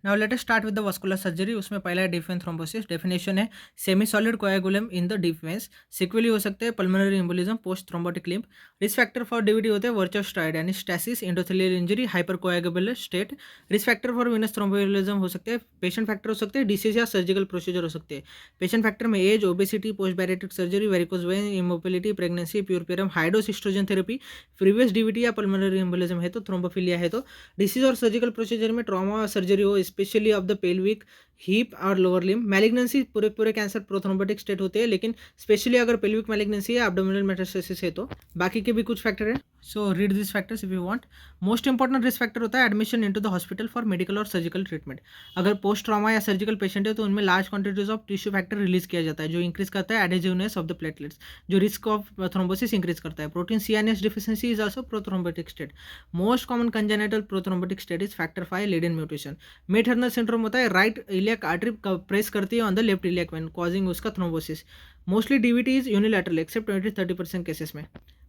Now let us start with the vascular surgery. उसमें पहला है डीप वेन थ्रोम्बोसिस। डेफिनेशन है semi solid coagulum in the deep veins. Sequelae हो सकते हैं pulmonary embolism, post thrombotic limb. Risk factor for DVT होते हैं Virchow triad यानी stasis, endothelial injury, hyper coagulable state. Risk factor for venous thromboembolism हो सकते हैं। पेशेंट फैक्टर हो सकते हैं डिसीज या सर्जिकल प्रोसीजर हो सकते हैं। पेशेंट फैक्टर में age, obesity, post bariatric surgery, varicose vein, immobility, pregnancy, puerperium, high dose oestrogen therapy, previous DVT या पल्मोनरी एम्बोलिज्म है तो, थ्रोम्बोफिलिया है तो। डिसीज और सर्जिकल प्रोसीजर में ट्रॉमा सर्जरी हो, specially of the pelvic, hip और लोअर लिम्ब। मैलिग्नेंसी पूरे पूरे कैंसर प्रोथ्रोम्बोटिक स्टेट होते हैं, लेकिन स्पेशली अगर पेल्विक मैलिग्नेंसी है, एब्डोमिनल मेटास्टेसिस है तो। बाकी के भी कुछ फैक्टर है, so read this factors if you want. Most important risk factor होता है admission into the hospital for medical और सर्जिकल ट्रीटमेंट। अगर पोस्ट ट्रॉमा या सर्जिकल पेशेंट है तो उनमें large quantities of tissue factor release किया जाता है, जो इंक्रीज करता है एडेजिवनेस ऑफ द प्लेटलेट्स, जो रिस्क ऑफ थ्रोम्बोसिस इंक्रीज करता है। Protein CNS deficiency is also prothrombotic state. Most common congenital prothrombotic state is factor 5 Leiden mutation. May Thurner syndrome होता है, राइट इलियक आर्टरी प्रेस करती है on the left iliac vein, causing उसका thrombosis. Mostly DVT is unilateral except 20-30% cases में।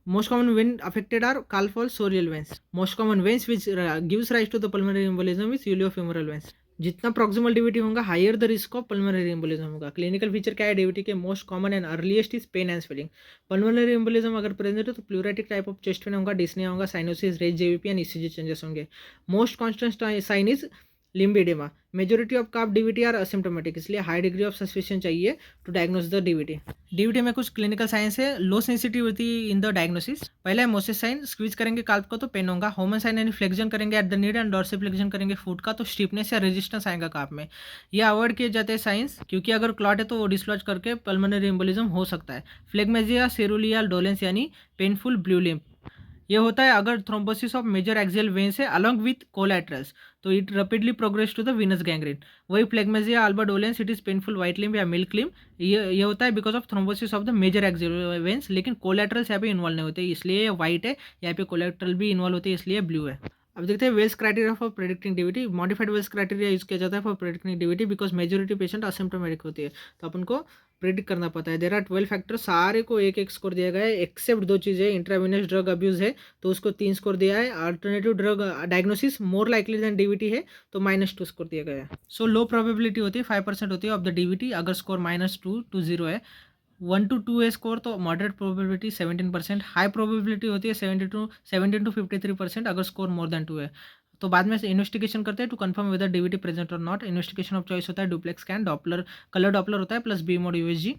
Most common vein affected are Calfol sorial veins. Most common veins which gives rise to the pulmonary embolism is iliofemoral veins. जितना proximal DVT होगा higher the risk of pulmonary embolism होगा। Clinical feature क्या है DVT के? Most common and earliest is pain and swelling. Pulmonary embolism अगर present है तो pleuritic type of chest pain होगा, डिस्निया होगा, cyanosis, raised JVP and ECG changes होंगे। Most constant sign is limb oedema. Majority of calf DVT are asymptomatic, इसलिए high degree of suspicion चाहिए to diagnose the DVT. DVT में कुछ clinical science है। Low sensitivity in the diagnosis. पहला है Moses sign, squeeze करेंगे calf को तो पेन होगा। होमन साइन यानी फ्लेक्शन करेंगे at the need and dorsiflexion करेंगे फुट का तो स्टिफनेस या रेजिस्टेंस आएगा काफ में। ये अवॉइड किए जाते हैं साइंस, क्योंकि अगर क्लॉट है तो वो डिस्लॉज करके पल्मोनरी एम्बोलिज्म हो सकता है। फ्लेगमेजिया, सेरुलिया, डोलेंस यानी पेनफुल ब्लू लिम्प। ये होता है अगर thrombosis of major axial veins है अलॉन्ग विथ कोलैटरल्स, तो it rapidly progress to the venous gangrene. वही phlegmasia, alba dolens, it is painful white limb या मिल्क लिम्ब। ये होता है because of thrombosis of the major axial veins, लेकिन collaterals यहाँ पे इन्वॉल्व नहीं होते, इसलिए व्हाइट है। यहाँ पे कोलैटरल भी इन्वॉल्व होते हैं, इसलिए ब्लू है। अब देखते हैं Wells criteria for predicting DVT. Modified Wells criteria use किया जाता है for predicting DVT because majority patient asymptomatic होती है, तो अपन को प्रेडिक्ट करना पड़ता है। देर आर 12 फैक्टर, सारे को एक एक स्कोर दिया गया है एक्सेप्ट दो चीज़ें। इंट्रावेनस ड्रग अब्यूज है तो उसको 3 स्कोर दिया है। Alternative drug diagnosis more likely than DVT है तो -2 स्कोर दिया गया है। सो लो प्रोबेबिलिटी होती है 5% होती है ऑफ द डीवीटी अगर स्कोर -2 to 0 है। 1 to 2 है स्कोर तो मॉडरेट प्रोबेबिलिटी 17%। हाई प्रोबेबिलिटी होती है 17 to 53% अगर स्कोर मोर देन 2 है। तो बाद में इन्वेस्टिगेशन करते हैं to confirm whether DVT present और नॉट। इन्वेस्टिगेशन ऑफ चॉइस होता है duplex scan, Doppler, colour Doppler होता है plus B mode USG.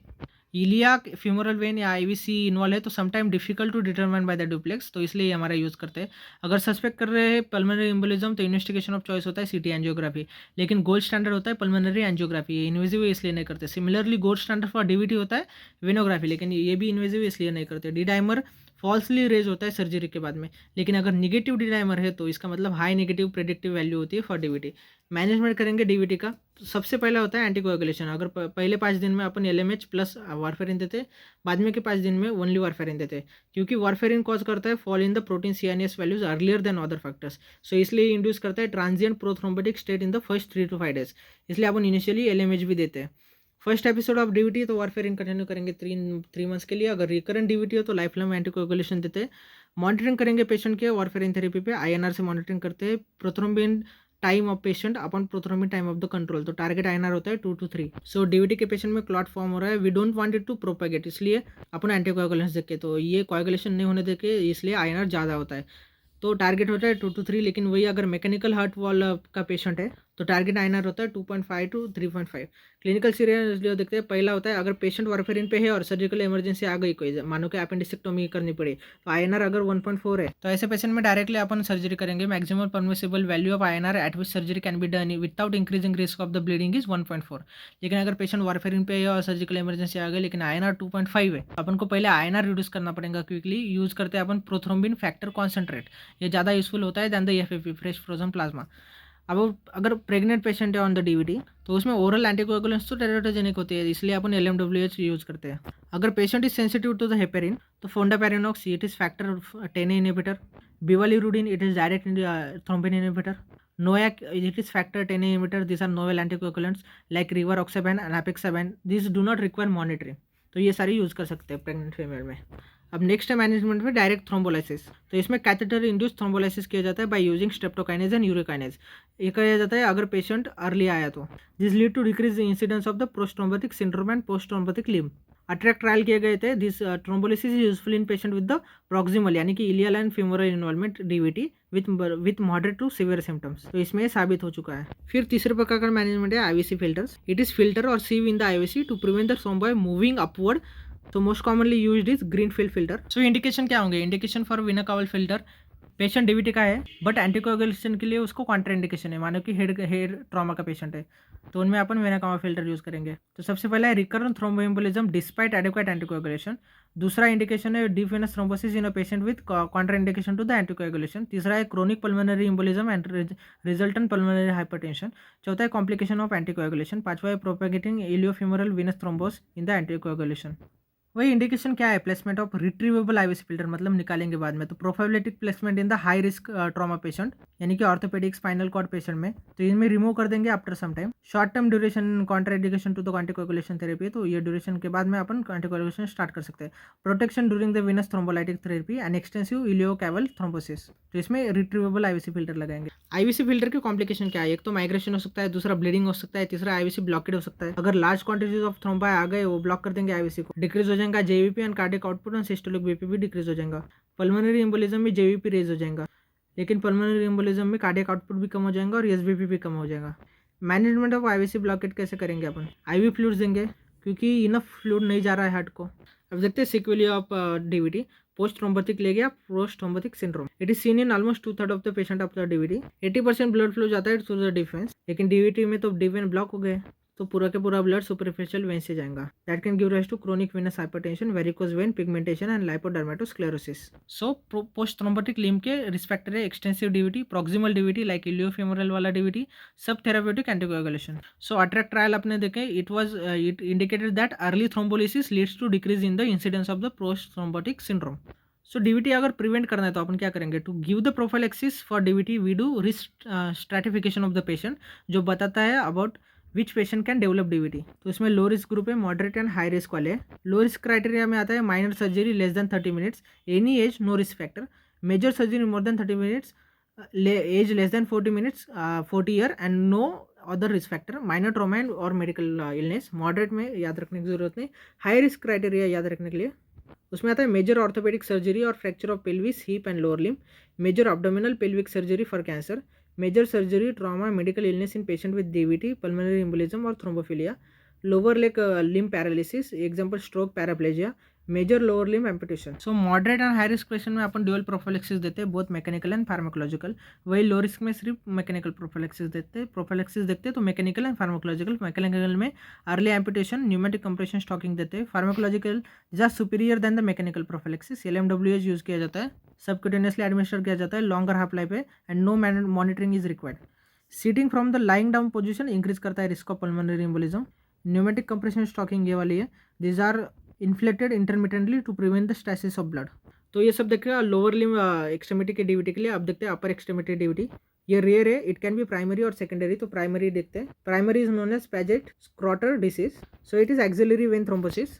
Iliac, femoral vein या आईवीसी इन्वॉल्व है तो sometime difficult to determine by the duplex, तो इसलिए ये हमारा यूज़ करते हैं। अगर सस्पेक्ट कर रहे हैं पल्मोनरी एम्बोलिज्म तो इन्वेस्टिगेशन ऑफ चॉइस होता है सीटी एंजियोग्राफी, लेकिन गोल्ड स्टैंडर्ड होता है पल्मोनरी एंजियोग्राफी। ये इन्वेजिव इसलिए नहीं करते। Similarly gold standard for DVT होता है वेनोग्राफी, लेकिन ये भी इन्वेजिव इसलिए नहीं करते। डी डाइमर फॉल्सली रेज होता है सर्जरी के बाद में, लेकिन अगर निगेटिव डी डाइमर है तो इसका मतलब हाई नेगेटिव प्रेडिक्टिव वैल्यू होती है फॉर डीवीटी। मैनेजमेंट करेंगे डीवीटी का, सबसे पहला होता है एंटीकोएगुलेशन। अगर पहले 5 दिन में अपन LMH प्लस वारफेरिन देते, बाद में के 5 दिन में ओनली वारफेरिन देते, क्योंकि वारफेरिन कॉज करता है fall in the protein CNS values earlier than other factors, so इसलिए इंड्यूस करता है transient prothrombotic state in the first 3 to 5 days, इसलिए अपन इनिशियली LMH भी देते हैं। फर्स्ट एपिसोड ऑफ डीवीटी तो वारफेरिन कंटिन्यू करेंगे 3 मंथ्स के लिए। अगर रिकरेंट डीवीटी हो तो लाइफ लॉन्ग एंटीकोएगुलेशन देते हैं। मॉनिटरिंग करेंगे पेशेंट के वारफेरिन थेरेपी पे, INR से मॉनिटरिंग करते हैं। प्रोथ्रोम्बिन टाइम ऑफ पेशेंट अपन prothrombin time of the control, तो टारगेट INR होता है 2 to 3। सो डीवीटी के पेशेंट में क्लॉट फॉर्म हो रहा है, we don't want it to propagate, इसलिए अपन एंटीकोएगुलेंस देके, तो ये कोएगुलेशन नहीं होने देके इसलिए INR ज़्यादा होता है। तो टारगेट होता है 2 to 3, लेकिन वही अगर मैकेनिकल हार्ट वॉल का पेशेंट है तो टारगेट INR होता है 2.5 to 3.5। क्लिनिकल सीरियस जो देखते हैं, पहला होता है अगर पेशेंट वारफेरिन पे है और सर्जिकल इमरजेंसी आ गई, कोई मानो कि अपेंडिसेक्टोमी करनी पड़ी, तो INR अगर 1.4 है तो ऐसे पेशेंट में डायरेक्टली अपन सर्जरी करेंगे। Maximum permissible value of INR eight which surgery can be done without increasing risk of the bleeding is 1.4। लेकिन अगर पेशेंट वारफेरिन पे है और सर्जिकल इमरजेंसी आ गई लेकिन INR 2.5 है, अपन को पहले INR रिड्यूस करना पड़ेगा क्विकली। यूज करते हैं अपन प्रोथ्रोम्बिन फैक्टर कॉन्सेंट्रेट, ये ज़्यादा यूजफुल होता है than the FFP, fresh frozen plasma. अब अगर प्रेग्नेंट पेशेंट है ऑन द डीवीटी तो उसमें ओरल एंटीकोएगुलेंट्स तो टेराटोजेनिक होती है, इसलिए अपन LMWH यूज करते हैं। अगर patient is sensitive to the heparin तो fondaparinux, it is factor 10A inhibitor. Bivalirudin, it is direct thrombin inhibitor. NOAC, it is factor 10A inhibitor. This are novel anticoagulants like rivaroxaban and apixaban, this do not require monitoring, तो ये सारी use कर सकते हैं pregnant female में। अब next है management में डायरेक्ट थ्रोम्बोलाइसिस। तो इसमें कैथेटर इंड्यूस थ्रोम्बोलाइसिस किया जाता है by using streptokinase and urokinase. ये किया जाता है अगर पेशेंट अर्ली आया तो। This lead to decrease the incidence of the post thrombotic syndrome and post thrombotic limb. Attract trial किए गए थे। This thrombolysis is useful in patient with the proximal यानी कि ileal and femoral involvement DVT with moderate to severe symptoms. तो इसमें साबित हो चुका है। फिर तीसरे प्रकार का मैनेजमेंट है IVC filters. It is filter और sieve in the IVC to prevent the thrombi moving upward. तो most commonly used is Greenfield filter. So indication क्या होंगे? Indication for vena cava filter, patient DVT का है but anticoagulation के लिए उसको Contra indication है, मानो कि हेड ट्रॉमा का पेशेंट है, तो उनमें अपन वेना कावा फिल्टर यूज करेंगे। तो सबसे पहला है recurrent thromboembolism despite adequate anticoagulation. दूसरा इंडिकेशन है deep venous thrombosis in a patient with contraindication to the anticoagulation. तीसरा है chronic pulmonary embolism and resultant pulmonary hypertension. चौथा है कॉम्प्लिकेशन ऑफ एंटीकोगुलेशन। पांचवा है propagating iliofemoral venous thrombus in the anticoagulation. वही indication क्या है? Placement of retrievable IVC filter, मतलब निकालेंगे बाद में। तो prophylactic placement in the high risk trauma patient यानी कि ऑर्थोपेडिक स्पाइनल कॉर्ड पेशेंट में, तो इनमें रिमूव कर देंगे after some time. Short term duration contraindication to the anticoagulation therapy, तो ये ड्यूरेशन के बाद में अपन एंटीकोगुलेशन स्टार्ट कर सकते हैं। Protection during the venous thrombolytic therapy and extensive iliocaval thrombosis, तो इसमें रिट्रीवेबल आईवीसी फिल्टर लगाएंगे। आईवीसी फिल्टर के कॉम्प्लिकेशन क्या है? एक तो माइग्रेशन हो सकता है, दूसरा ब्लीडिंग हो सकता है, तीसरा आईवीसी ब्लॉकेड हो सकता है। अगर लार्ज क्वांटिटीज ऑफ थ्रोम्बा आ गए वो ब्लॉक कर देंगे आईवीसी को, डिक्रीज हो जाएगा जेवीपी एंड कार्डियक आउटपुट और सिस्टोलिक बीपी भी डिक्रीज हो जाएगा। पल्मोनरी एम्बोलिज्म में जेवीपी रेज हो जाएगा, लेकिन पल्मोनरी एम्बोलिज्म में कार्डियक आउटपुट भी कम हो जाएगा और एसबीपी भी कम हो जाएगा। मैनेजमेंट ऑफ आईवीसी ब्लॉकेट कैसे करेंगे अपन? आईवी फ्लूइड्स देंगे क्योंकि इनफ फ्लूइड नहीं जा रहा है हार्ट को। अब देखते हैं सिक्वेली ऑफ डीवीटी। पोस्ट थ्रोम्बोटिक ले गया post thrombotic syndrome. It is seen in almost 2/3 of the patient of the DVT. 80% blood flow जाता है थ्रू द डिफेंस, लेकिन डीवीटी में तो डी वेन ब्लॉक हो गए तो पूरा के पूरा ब्लड सुपरफिशियल वेन से जाएगा। That can give rise to chronic venous hypertension, varicose vein, pigmentation and lipodermatosclerosis. So post thrombotic limb के रिस्पेक्ट है extensive DVT, proximal DVT like iliofemoral वाला डीवीटी, सब therapeutic anticoagulation. So attract trial अपने देखे, it indicated that early thrombolysis leads to decrease in the incidence of the post thrombotic syndrome. So DVT अगर prevent करना है तो अपन क्या करेंगे? To give the prophylaxis for DVT we do risk stratification of the patient, जो बताता है about which patient can develop DVT. तो इसमें लो रिस्क ग्रुप है, मॉडरेट एंड हाई रिस्क वाले। लो रिस्क क्राइटेरिया में आता है minor surgery less than 30 minutes, any age no risk factor, major surgery more than 30 minutes, age less than 40 minutes 40 year and no other risk factor, minor trauma and और medical illness. Moderate में याद रखने की जरूरत नहीं। High risk criteria याद रखने के लिए उसमें आता है मेजर ऑर्थोपेडिक सर्जरी और fracture of pelvis, hip and lower limb, major abdominal pelvic surgery for cancer, major surgery trauma medical illness in patient with DVT, pulmonary embolism और thrombophilia, lower leg limb paralysis example stroke, paraplegia, major lower limb amputation. So moderate and high risk patient में अपन dual prophylaxis देते हैं, both mechanical and pharmacological. वही low risk में सिर्फ mechanical prophylaxis देते हैं। प्रोफाइलेक्सिस देखते हैं तो मैकेनिकल एंड फार्माकोलॉजिकल। मैकेनिकल में early amputation, pneumatic compression stocking देते हैं। Pharmacological just superior than the mechanical prophylaxis. LMWH use किया जाता है, सबक्यूटेनियसली एडमिनिस्टर किया जाता है, लॉन्गर हाफ लाइफ है and no monitoring is required. Sitting from the lying down position increase करता है risk of pulmonary embolism. Pneumatic compression stocking ये वाली है, these are inflated intermittently to prevent the stasis of blood. तो ये सब देखिएगा लोअर लिम्ब एक्सट्रीमिटी के डीवीटी के लिए। अब देखते हैं अपर एक्सट्रीमिटी डीवीटी। ये रेयर है, इट कैन बी प्राइमरी और सेकेंडरी। तो प्राइमरी देखते हैं। Primary is known as Paget Schroetter disease, so it is axillary vein thrombosis.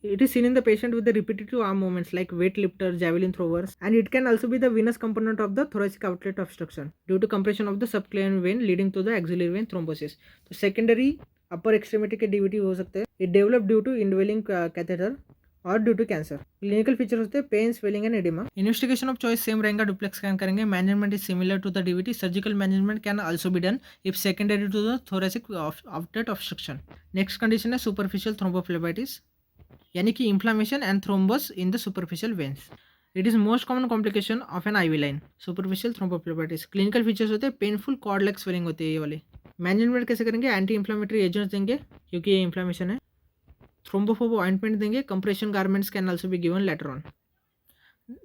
It is seen in the patient with the repetitive arm movements like weight lifter, javelin throwers, and it can also be the venous component of the thoracic outlet obstruction due to compression of the subclavian vein leading to the axillary vein thrombosis. तो secondary upper extremity के DVT हो सकते हैं। It developed due to indwelling catheter और due to cancer. Clinical feature होते हैं pain, swelling and oedema. Investigation of choice same रहेगा, duplex scan करेंगे। Management is similar to the DVT. Surgical management can also be done if secondary to the thoracic outlet obstruction. Next condition है superficial thrombophlebitis यानी कि inflammation and thrombus in the superficial veins. It is most common complication of an IV line, superficial thrombophlebitis. Clinical features होते हैं painful cord like swelling होती है ये वाली। Management कैसे करेंगे? एंटी इन्फ्लामेटरी एजेंट्स देंगे क्योंकि ये इन्फ्लामेशन है। थ्रोम्बोफोब ऑइंटमेंट देंगे। Compression garments can also be given later on.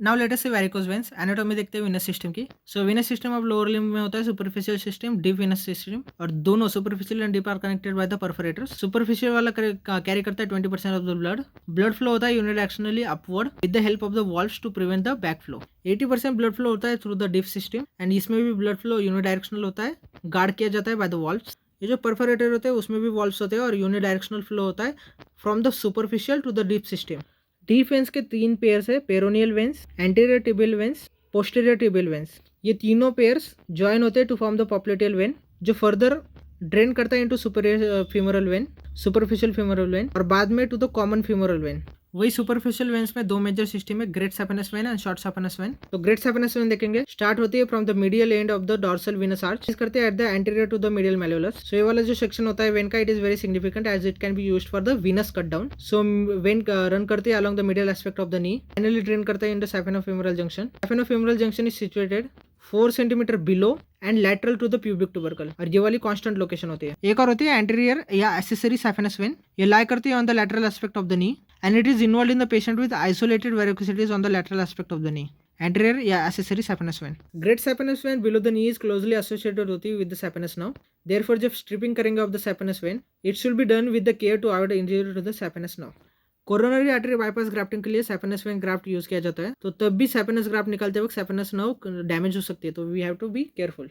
Now let us see varicose veins. Anatomy देखते हैं वेनस सिस्टम की। So venous system of lower limb में होता है superficial system, deep venous system, और दोनों superficial and deep are connected by the perforators. Superficial वाला carry करता है 20% of the blood. Blood flow होता है unidirectionally upward with the help of the valves to prevent the back flow. 80% blood flow होता है through the deep system and इसमें भी blood flow unidirectional होता है, गार्ड किया जाता है बाय द वॉल्व्स। ये जो परफोरेटर होते हैं उसमें भी वॉल्व्स होते हैं और यूनिडायरेक्शनल फ्लो होता है from the superficial to the deep system. Deep veins के 3 पेयर्स है, peroneal veins, anterior tibial veins, posterior tibial veins. ये तीनों पेयर्स जॉइन होते हैं to form the popliteal vein, जो फर्दर ड्रेन करता है into superior femoral vein, superficial femoral vein, और बाद में to the common femoral vein. वही सुपरफिशियल वेन्स में दो मेजर सिस्टम है, great saphenous vein and short saphenous when. तो ग्रेट सैपिनस वेन देखेंगे स्टार्ट होती है from the medial end of the dorsal venous arch, करते हैं at the anterior to the medial malleolus. So ये वाला जो सेक्शन होता है वेन का, it is very significant as it can be used for the venous cut down. So vein run करते हैं along the medial aspect of the knee, finally drain करते हैं in the saphenofemoral junction. Saphenofemoral junction is situated 4 centimetre below and lateral to the pubic tubercle, और ये वाली constant location होती है। एक और होती है एंटीरियर या एक्सेसरी सैपिनस वेन, ये लाई करती है on the lateral aspect of the knee and it is involve in the patient with isolated varicosities on the lateral aspect of the knee, anterior या accessory saphenous vein. Great saphenous vein below the knee is closely associated होती है with the saphenous nerve, therefore जब stripping करेंगे of the saphenous vein, it should be done with the care to avoid injury to the saphenous nerve. Coronary artery bypass grafting के लिए सैपिनस when graft use किया जाता है, तो तब भी सैपिनस ग्राफ्ट निकालते वक्त सैपिनस नर्व डैमेज हो सकती है, तो we have to be careful.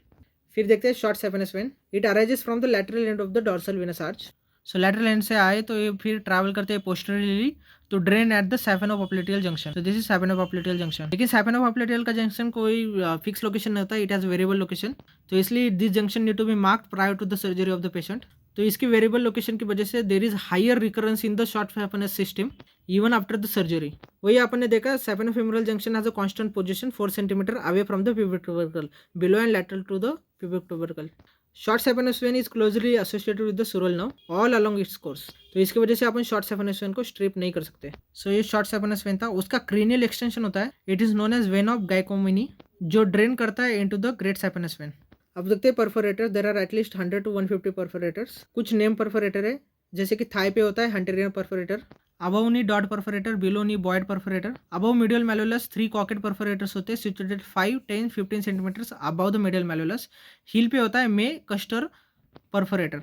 फिर देखते हैं short saphenous vein, it arises from the lateral end of the dorsal venous arch. So lateral end से आए तो ये फिर ट्रैवल करते हैं posteriorly to drain at the saphenopopliteal junction. तो दिस इज सैफेनोपोप्लेटियल जंक्शन। लेकिन सैफेनोपोप्लेटियल का जंक्शन कोई फिक्स लोकेशन नहीं होता, इट हैज वेरिएबल लोकेशन, तो इसलिए this junction need to be marked prior to the surgery of the patient. तो इसकी वेरिएबल लोकेशन की वजह से there is higher recurrence in the short saphenous system even after the surgery. वही अपन ने देखा saphenofemoral junction has a constant position 4 centimetre away from the pubic tubercle, below and lateral to the pubic tubercle. Short saphenous vein is closely associated with the sural nerve all along its course, तो इसकी वजह से अपन short saphenous when को strip नहीं कर सकते। सो ये short saphenous when था, उसका क्रेनियल एक्सटेंशन होता है, it is known as vein of Giacomini, जो ड्रेन करता है into the great saphenous vein. अब देखते हैं perforator, there are at least 100 to 150 perforators. कुछ नेम परफोरेटर है, जैसे कि थाई पे होता है Hunterian perforator, above knee Dodd perforator, below knee Boyd perforator. Above medial malleolus 3 Cockett perforators होते हैं situated 5, 10, 15 centimetres above the medial malleolus. Heel पे होता है मे कस्टर परफोरेटर।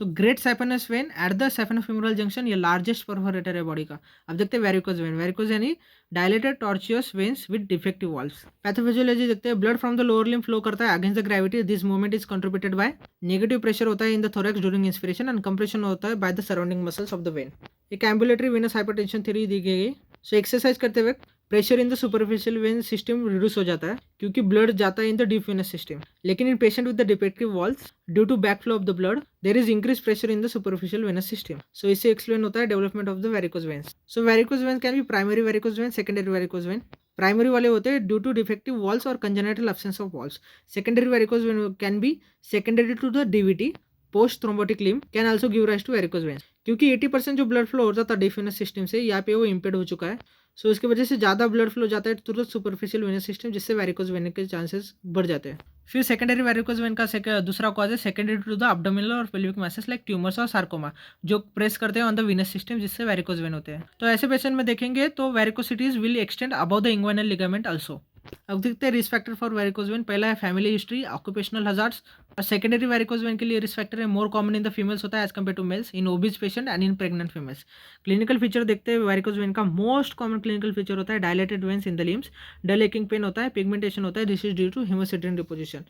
तो great saphenous vein at the saphenofemoral junction ये largest perforator है body का। अब देखते हैं वेरिकोज वेन। वेरिकोज यानी dilated tortuous veins with defective valves. Pathophysiology देखते हैं, blood from the lower limb flow करता है against the gravity, this movement is contributed by negative pressure होता है in the thorax during inspiration and compression होता है by the surrounding muscles of the when. एक ambulatory venous hypertension theory दी गई। So exercise करते वक्त pressure in the superficial vein system reduce हो जाता है क्योंकि ब्लड जाता है in the deep venous system, लेकिन in patient with the defective valves due to backflow of the blood there is increase pressure in the superficial venous system. So इससे explain होता है development of the varicose veins. So varicose veins can be primary varicose vein, secondary varicose vein. Primary वाले होते हैं due to defective valves और congenital absence of valves. Secondary varicose vein can be secondary to the DVT, post thrombotic limb, can also give rise to varicose veins. क्योंकि 80% जो blood flow होता था deep venous system से, यहाँ पे वो इम्पेड हो चुका है। सो इसकी वजह से ज़्यादा ब्लड फ्लो जाता है through the superficial venous system, जिससे वेरिकोज वेन के चांसेस बढ़ जाते हैं। फिर सेकेंडरी वेरिकोज वेन का दूसरा कॉज है सेकेंडरी टू द अब्डोमिनल और पेल्विक मैसेज लाइक ट्यूमर्स और सार्कोमा, जो प्रेस करते हैं ऑन द वेनस सिस्टम, जिससे वेरिकोज वेन होते हैं। तो ऐसे पेशेंट में देखेंगे तो varicosities will extend above the inguinal ligament also. अब देखते हैं risk factor for varicose vein. पहला है फैमिली हिस्ट्री, ऑक्यूपेशनल हजार्ड्स। और सेकेंडरी वेरिकोज वेन के लिए रिस्क फैक्टर है more common in the females होता है as compare to males, in obese patient and in pregnant females. Clinical feature देखते हैं वेरिकोज वेन का, मोस्ट कॉमन क्लिनिकल फीचर होता है dilated veins in the limbs, dull aching pain होता है, pigmentation होता है, this is due to haemosiderin deposition.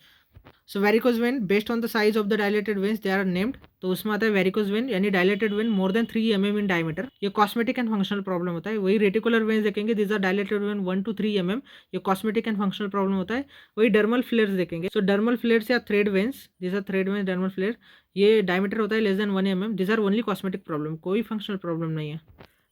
So varicose vein based on the size of the dilated veins they are named. तो उसमें आता है वेरिकोज वेन यानी dilated vein more then 3 mm इन diameter, ये कॉस्मेटिक एंड फंक्शनल प्रॉब्लम होता है। वही reticular veins देखेंगे, this are dilated vein 1 to 3 mm, ये कॉस्मेटिक एंड फंक्शनल प्रॉब्लम होता है। वही डर्मल फ्लेयर्स देखेंगे, सो डर्मल फ्लेयर्स या thread veins, this are thread veins, dermal flare, ये डायमीटर होता है less than 1 mm, this are only cosmetic problem, कोई फंक्शनल प्रॉब्लम नहीं है।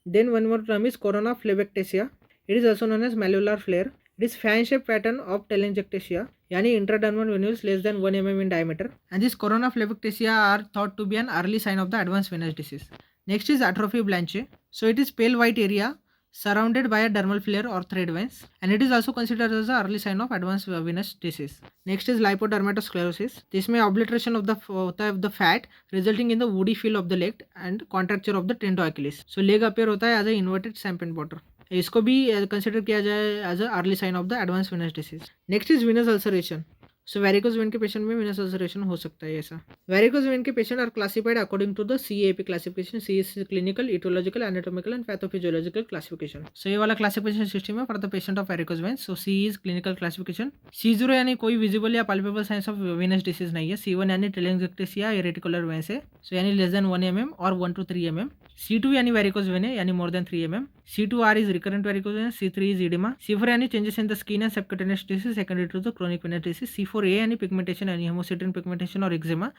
Then one more term is corona phlebectasia, it is also known as malleolar flare, it is fan shaped pattern of telangiectasia यानी intradermal venules less than 1 mm in diameter, and this corona phlebiectasia are thought to be an early sign of the advanced venous disease. Next is atrophy blanche, so it is pale white area surrounded by a dermal flare or thread veins, and it is also considered as the early sign of advanced venous disease. Next is lipodermatosclerosis, इसमें obliteration of the होता है of the fat resulting in the woody feel of the leg and contracture of the tendo Achilles. So leg appear होता है as a inverted champagne bottle, इसको भी consider किया जाए as a early sign of the advance venous disease. Next is venous ulceration, so varicose vein के patient में venous ulceration हो सकता है ऐसा। वेरिकोज वेन के patient are classified according to the CAP classification, C is clinical, aetiological, anatomical and pathophysiological classification. So ये वाला classification system है for the patient of varicose vein. So C is clinical classification, C0 यानी कोई visible या palpebral signs of venous disease नहीं है, C1 यानी टेलेंजिएक्टेसिया या रेटिकुलर वेन्स है, सो यानी लेस देन 1 mm और 1 to 3 mm। C2 यानी वेरिकोज वेन है यानी more than 3 mm. C2R is recurrent varicose vein. C3 is edema. C4 यानी changes in the skin and subcutaneous disease secondary to the chronic venous disease. C4A यानी pigmentation यानी hemocysteine pigmentation और eczema.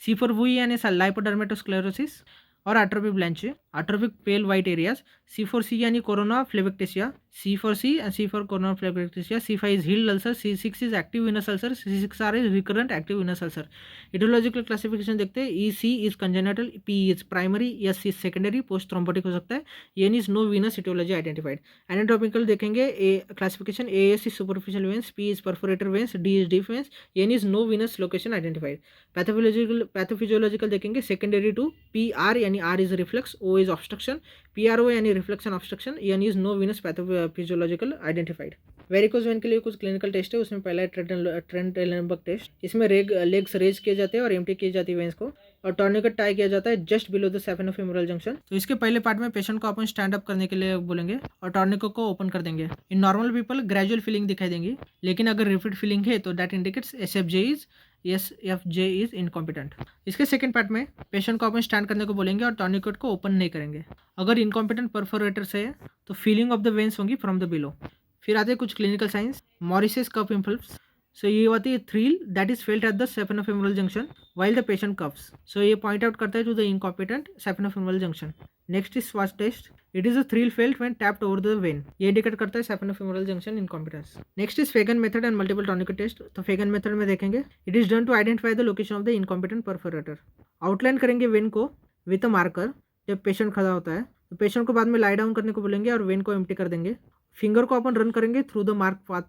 C4V यानी lipodermatosclerosis और atrophic blanche, atrophic pale white areas. C4C यानी corona phlebitis. C4C and C4 corona phlebitis. C5 is healed ulcer. C6 is active venous ulcer. C6R is recurrent active venous ulcer. Etiological classification देखते हैं. EC is congenital, P is primary, S is secondary, post thrombotic हो सकता है. N is no venous etiology identified. Anatomical देखेंगे. A classification, AS is superficial veins, P is perforator veins, D is deep veins, N is no venous location identified. Pathophysiological देखेंगे. Secondary to PR यानी R is reflux, O is obstruction, PRO यानी reflection obstruction, N is no venous pathophysiological identified. Varicose vein के लिए कुछ clinical test है. उसमें पहला है ट्रेंट-एलेनबर्ग टेस्ट. इसमें लेग्स रेज किए जाते हैं और एम्प्टी की जाती है वेंस को और टॉर्निकेट टाई किया जाता है just below the saphenofemoral junction. तो इसके पहले पार्ट में पेशेंट को अपन स्टैंड अप करने के लिए बोलेंगे और टॉर्निको को ओपन कर देंगे. In normal people gradual feeling दिखाई देंगी, लेकिन अगर रिपीट फीलिंग है तो that indicates SFJ is incompetent. इसके सेकंड पार्ट में पेशेंट को अपन स्टैंड करने को बोलेंगे और टॉर्निकेट को ओपन नहीं करेंगे. अगर इनकॉम्पिटेंट परफोरेटर से है तो फीलिंग ऑफ द वेन्स होंगी फ्रॉम द बिलो. फिर आते हैं कुछ clinical signs. Morrissey's cough impulse. So ये होती है thrill that is felt at the saphenofemoral junction while the patient coughs. So ये पॉइंट आउट करता है to the incompetent saphenofemoral junction. Next is स्वाच test. It is a thrill felt when tapped over the vein. ये indicate करता है saphenofemoral junction incompetence. Next is Fegan method and multiple tourniquet test. तो Fegan method में देखेंगे it is done to identify the location of the incompetent perforator. Outline करेंगे vein को with a marker. जब patient खड़ा होता है तो पेशेंट को बाद में लाई डाउन करने को बोलेंगे और वेन को एम्प्टी कर देंगे. फिंगर को अपन रन करेंगे थ्रू द मार्क पाथ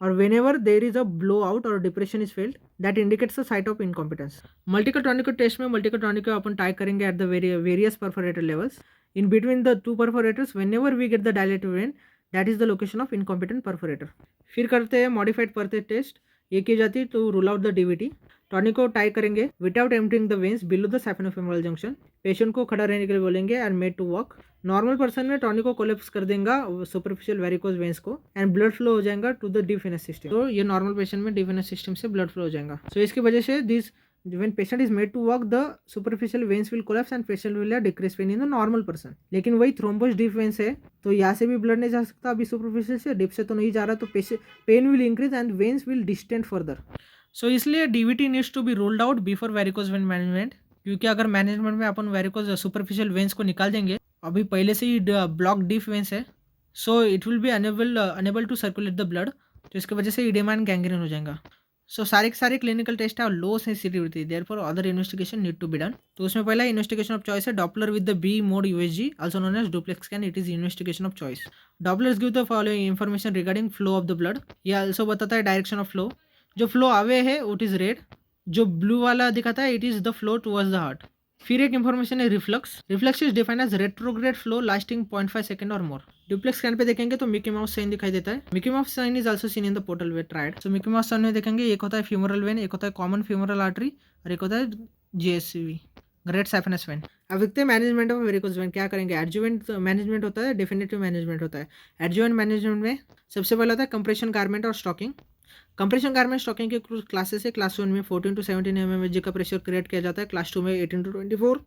और whenever there is a blowout or depression is felt that indicates the site of incompetence. Multiple tourniquet test में multiple tourniquet अपन टाई करेंगे at the various perforator levels. In between the two perforators whenever we get the dilated vein that is the location of incompetent perforator. फिर करते हैं modified Perthes test. ये की जाती है to rule out the DVT. Tourniquet tie करेंगे without emptying the veins below the saphenofemoral junction. Patient को खड़ा रहने के लिए बोलेंगे and made to walk. Normal person में टॉर्निको कोलैप्स कर देगा सुपरफिशियल वेरिकोज वेन्स को एंड ब्लड फ्लो हो जाएगा to the deep venous system. तो ये नॉर्मल पेशेंट में डीप वेनस सिस्टम से ब्लड फ्लो हो जाएगा. सो इसकी वजह से this when patient is made to walk the superficial veins will collapse and patient will have decreased pain in the normal person. लेकिन वही थ्रोम्बोस डीप वेन्स है तो यहाँ से भी ब्लड नहीं जा सकता अभी सुपरफिशियल से, डीप से तो नहीं जा रहा, तो pain will increase and veins will distend further. So इसलिए DVT needs to be ruled out before varicose vein management. क्योंकि अगर मैनेजमेंट में अपन वेरिकोज सुपरफिशियल वेन्स को निकाल देंगे, अभी पहले से ही ब्लॉक डीप वेन्स है, so it will be unable to circulate the blood. तो इसकी वजह से इडेमा एंड गैंग्रीन हो जाएगा. सो सारे क्लिनिकल टेस्ट है low sensitivity, therefore other investigation need to be done. तो उसमें पहला इन्वेस्टिगेशन ऑफ चॉइस है Doppler with the B mode USG also known as duplex scan. It is investigation of choice. Dopplers give the following information regarding flow of the blood. ये also बताता है direction of flow. जो flow away है it is red, जो blue वाला दिखाता है it is the flow towards the heart. फिर एक इन्फॉर्मेशन है reflux. Reflux is defined as retrograde flow lasting 0.5 second और मोर. डुप्लेक्स स्कैन पे देखेंगे तो मिकी माउस साइन दिखाई देता है. Mickey Mouse sign is also seen in the portal way triad. So Mickey Mouse sign में देखेंगे एक होता है फ्यूमरल वेन, एक होता है कॉमन फ्यूमरल आर्टरी और एक होता है GSV ग्रेट सैफेनस वेन. अब देखते हैं मैनेजमेंट ऑफ वेरिकोज वेन क्या करेंगे. एडजुवेंट मैनेजमेंट होता है, डेफिनेटिव मैनेजमेंट होता है. एडजुवेंट मैनेजमेंट में सबसे पहले होता है कंप्रेशन गारमेंट और स्टॉकिंग. कंप्रेशन गारमेंट स्टॉकिंग के कुछ क्लासेस है. क्लास 1 में 14 to 17 mmHg का प्रेशर क्रिएट किया जाता है. क्लास 2 में 18 to 24,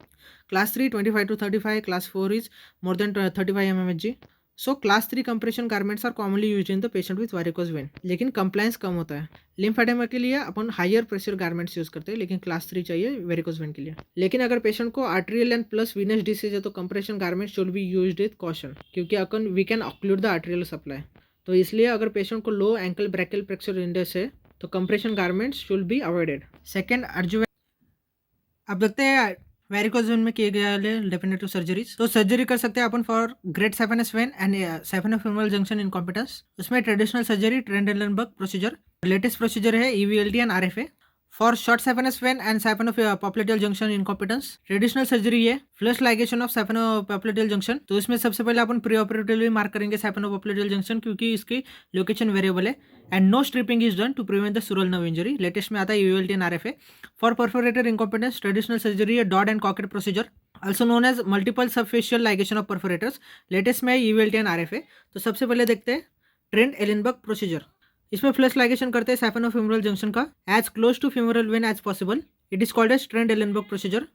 class 3 25 to 35, class 4 is more than 35 mmHg. So class 3 compression garments are commonly used in the patient with varicose vein, लेकिन कंप्लायंस कम होता है. लिम्फेडेमा के लिए अपन हायर प्रेशर गारमेंट्स यूज करते हैं, लेकिन क्लास 3 चाहिए वेरिकोज वेन के लिए. लेकिन अगर पेशेंट को arterial and plus venous disease है तो compression garments should be used with caution, क्योंकि अपन we can occlude the arterial supply. तो इसलिए अगर पेशेंट को low ankle brachial fracture index है तो compression garments should be avoided. Second adjuvant. अब देखते हैं वेरिकोज वेन में किए गए डेफिनेटिव सर्जरीज. तो सर्जरी कर सकते हैं अपन for great saphenous vein and saphenofemoral junction incompetence. उसमें traditional surgery Trendelenburg procedure. Latest procedure है EVLT and RFA. For short saphenous vein and saphenopopliteal junction incompetence traditional surgery है flush ligation of saphenopopliteal junction. तो इसमें सबसे पहले अपन pre operatively mark करेंगे सैफेनोपोप्लेटियल junction, क्योंकि इसकी लोकेशन वेरिएबल है. And no stripping is done to prevent the sural nerve injury. Latest में आता है EVLT and RFA. For perforator incompetence traditional surgery है Dodd and Cockett procedure also known as multiple subfascial ligation of perforators. Latest में EVLT and RFA. तो सबसे पहले देखते हैं ट्रेंट-एलेनबर्ग प्रोसीजर. इसमें फ्लश लाइगेशन करते हैं सैफेनोफेमोरल जंक्शन का as close to femoral vein as possible. It is called as Trendelenburg procedure.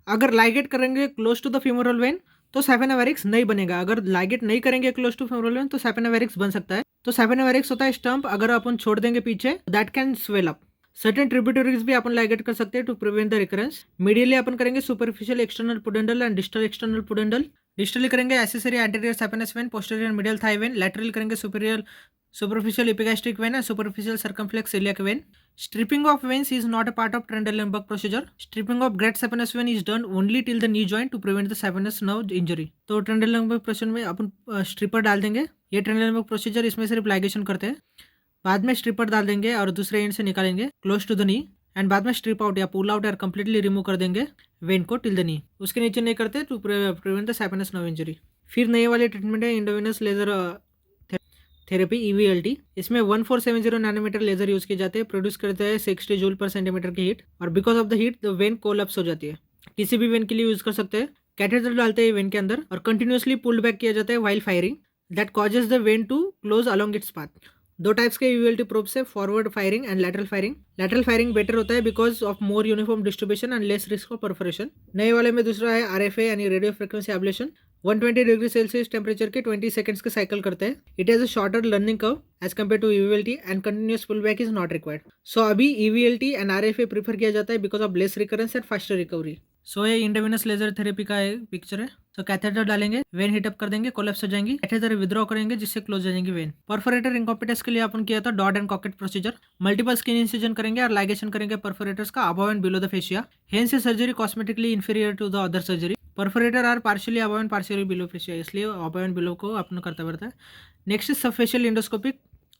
अगर लाइगेट करेंगे close to the femoral vein तो सैफेनावेरिक्स नहीं बनेगा। अगर लाइगेट नहीं करेंगे क्लोज टू फीमोरल वेन तो सैफेनावेरिक्स बन सकता है। तो सैफेनावेरिक्स होता है स्टंप, अगर अपन छोड़ देंगे पीछे that can swell up. Certain tributaries भी अपन लाइगेट कर सकते हैं to prevent the recurrence. Medially अपन करेंगे superficial external pudendal and distal external pudendal. Distally करेंगे accessory anterior saphenous vein, posterior medial thigh vein. Lateral करेंगे superior superficial epigastric vein and superficial circumflex celiac vein. Stripping of veins is not a part of Trendelenburg procedure. Stripping of great saphenous vein is done only till the knee joint to prevent the saphenous nerve injury. तो Trendelenburg procedure में अपन stripper डाल देंगे। ये Trendelenburg procedure इसमें सिर्फ ligation करते हैं। बाद में स्ट्रिपर डाल देंगे और दूसरे एंड से निकालेंगे close to the knee and बाद में स्ट्रिप आउट या पुल आउट या कंप्लीटली रिमूव कर देंगे वेन को टिल द नी। उसके नीचे नहीं करते to prevent the saphenous nerve injury. फिर नए वाले ट्रीटमेंट है इंडोवेनस लेजर थेरेपी EVLT। इसमें 1470 नैनोमीटर लेजर यूज किए जाते हैं। प्रोड्यूस करते हैं 60 जूल पर सेंटीमीटर की हीट और because of the heat the when collapse हो जाती है। किसी भी वेन के लिए यूज कर सकते हैं। कैथेटर डालते हैं वेन के अंदर और कंटिन्यूसली पुल्ड बैक किया जाता है while firing that causes the vein to close along its path. दो टाइप्स के EVLT प्रोब्स है, forward firing and lateral firing. Lateral firing better होता है because of more uniform distribution and less risk of perforation. नए वाले में दूसरा है RFA यानी radio frequency ablation. 120 degree Celsius temperature के 20 सेकंड्स के साइकिल करते हैं। It has a shorter learning curve as compare to EVLT and continuous pull back is not required. So अभी EVLT एंड RFA प्रीफर किया जाता है because of less recurrence and faster recovery. So ये endovenous laser therapy का एक picture है। So catheter डालेंगे, vein heat up कर देंगे, कोलैप्स हो जाएंगी, कैथेटर विद्रॉ करेंगे जिससे क्लोज हो जाएंगी वेन। परफोरेटर इनकॉम्पिटेंस के लिए अपन किया था Dodd and Cockett procedure. Multiple skin incision करेंगे और लाइगेशन करेंगे परफोरेटर्स का above and below the fascia. Hence ये surgery cosmetically inferior to the other surgery. Perforator are partially above and partially below fascia, इसलिए अबव एंड बिलो को अपन करता पड़ता है। Next is subfascial endoscopic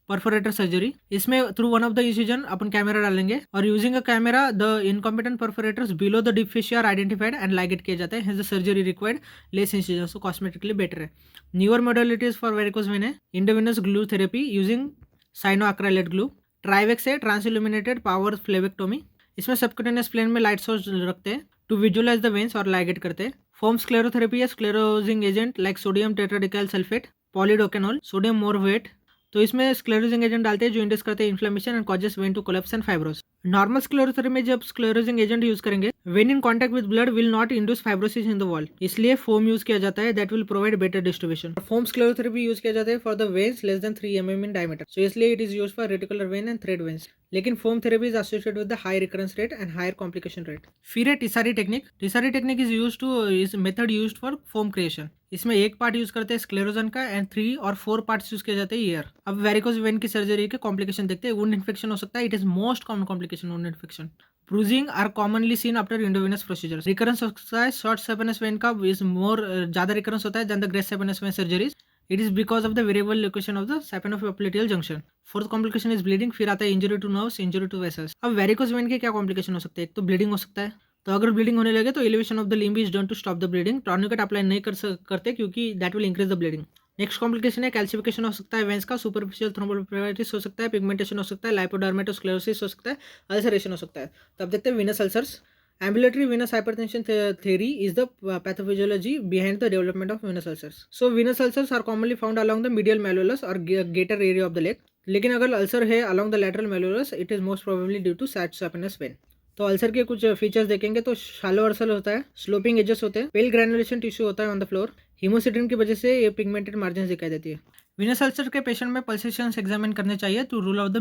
perforator surgery. इसमें through one of the incision अपन camera डालेंगे और using a camera the incompetent perforators below the deep fascia are identified and ligate किए जाते हैं। Hence the surgery required less incision, so cosmetically better है। Newer modalities for varicose vein है endovenous glue therapy using cyanoacrylate glue. TriVex है transilluminated power phlebectomy. इसमें subcutaneous plane में light source रखते हैं टू विजुअलाइज द वेन्स और ligate करते हैं। फोम स्क्लेरोथेरेपी है sclerosing agent like sodium tetradecyl sulphate, polidocanol, sodium morrhuate. तो इसमें स्क्लेरोजिंग एजेंट डालते हैं जो इंड्यूस करते हैं inflammation and causes vein to collapse and fibrose. Normal sclerotherapy में जब स्क्लेरोजिंग एजेंट यूज करेंगे vein in contact with blood will not induce fibrosis in the wall, इसलिए फोम यूज किया जाता है that will provide better distribution. Foam sclerotherapy use किया जाता है for the veins less than 3 mm in diameter, so इसलिए it is use for reticular vein and thread veins. लेकिन foam therapy is associated with the high recurrence rate and higher complication rate. फिर है Tessari technique. Tessari technique is method used for foam creation. इसमें एक part use करते हैं स्क्लेरोजन का and 3 और 4 parts use किए जाते हैं ईयर। अब वेरिकोज वेन की सर्जरी के कॉम्प्लिकेशन देखते हैं। वुंड इन्फेक्शन हो सकता है, it is most common complication wound infection. Bruising are commonly seen after endovenous procedure. Recurrence हो सकता है शॉर्ट सैपेनस वेन का इज मोर ज्यादा रिकरेंस होता है than the great saphenous vein surgeries. It is because of the variable location of the saphenopopliteal junction. Fourth complication is bleeding. फिर आता है injury to nerves, injury to vessels. अब varicose vein के क्या complication हो सकते हैं? एक तो ब्लीडिंग हो सकता है, तो अगर ब्लीडिंग होने लगे तो elevation of the limb is done to stop the bleeding. Tourniquet apply नहीं करते क्योंकि that will increase the bleeding. Next complication है कैल्सिफिकेशन हो सकता है वेंस का, सुपरफिशियल थ्रोम्बोफ्लेबिटिस हो सकता है, पिगमेंटेशन हो सकता है, लाइपोडर्मेटोस्क्लेरोसिस हो सकता है, अल्सरेशन हो सकता है। तो अब देखते हैं Venus ulcers. Ambulatory venous hypertension theory is the pathophysiology behind the development of venous ulcers. So venous ulcers are commonly found along the medial malleolus or gaiter area of the leg. लेकिन अगर ulcer है along the lateral malleolus, it is most probably due to saphenous vein. तो ulcer के कुछ features देखेंगे तो शालो ulcer होता है, स्लोपिंग एजेस होते हैं, पेल ग्रैनुलेशन टिश्यू होता है ऑन द फ्लोर, हीमोसिडिन की वजह से ये पिगमेंटेड मार्जिन दिखाई देती है। विनस अल्सर के पेशेंट में पल्सेशंस एग्जामिन करने चाहिए to rule out the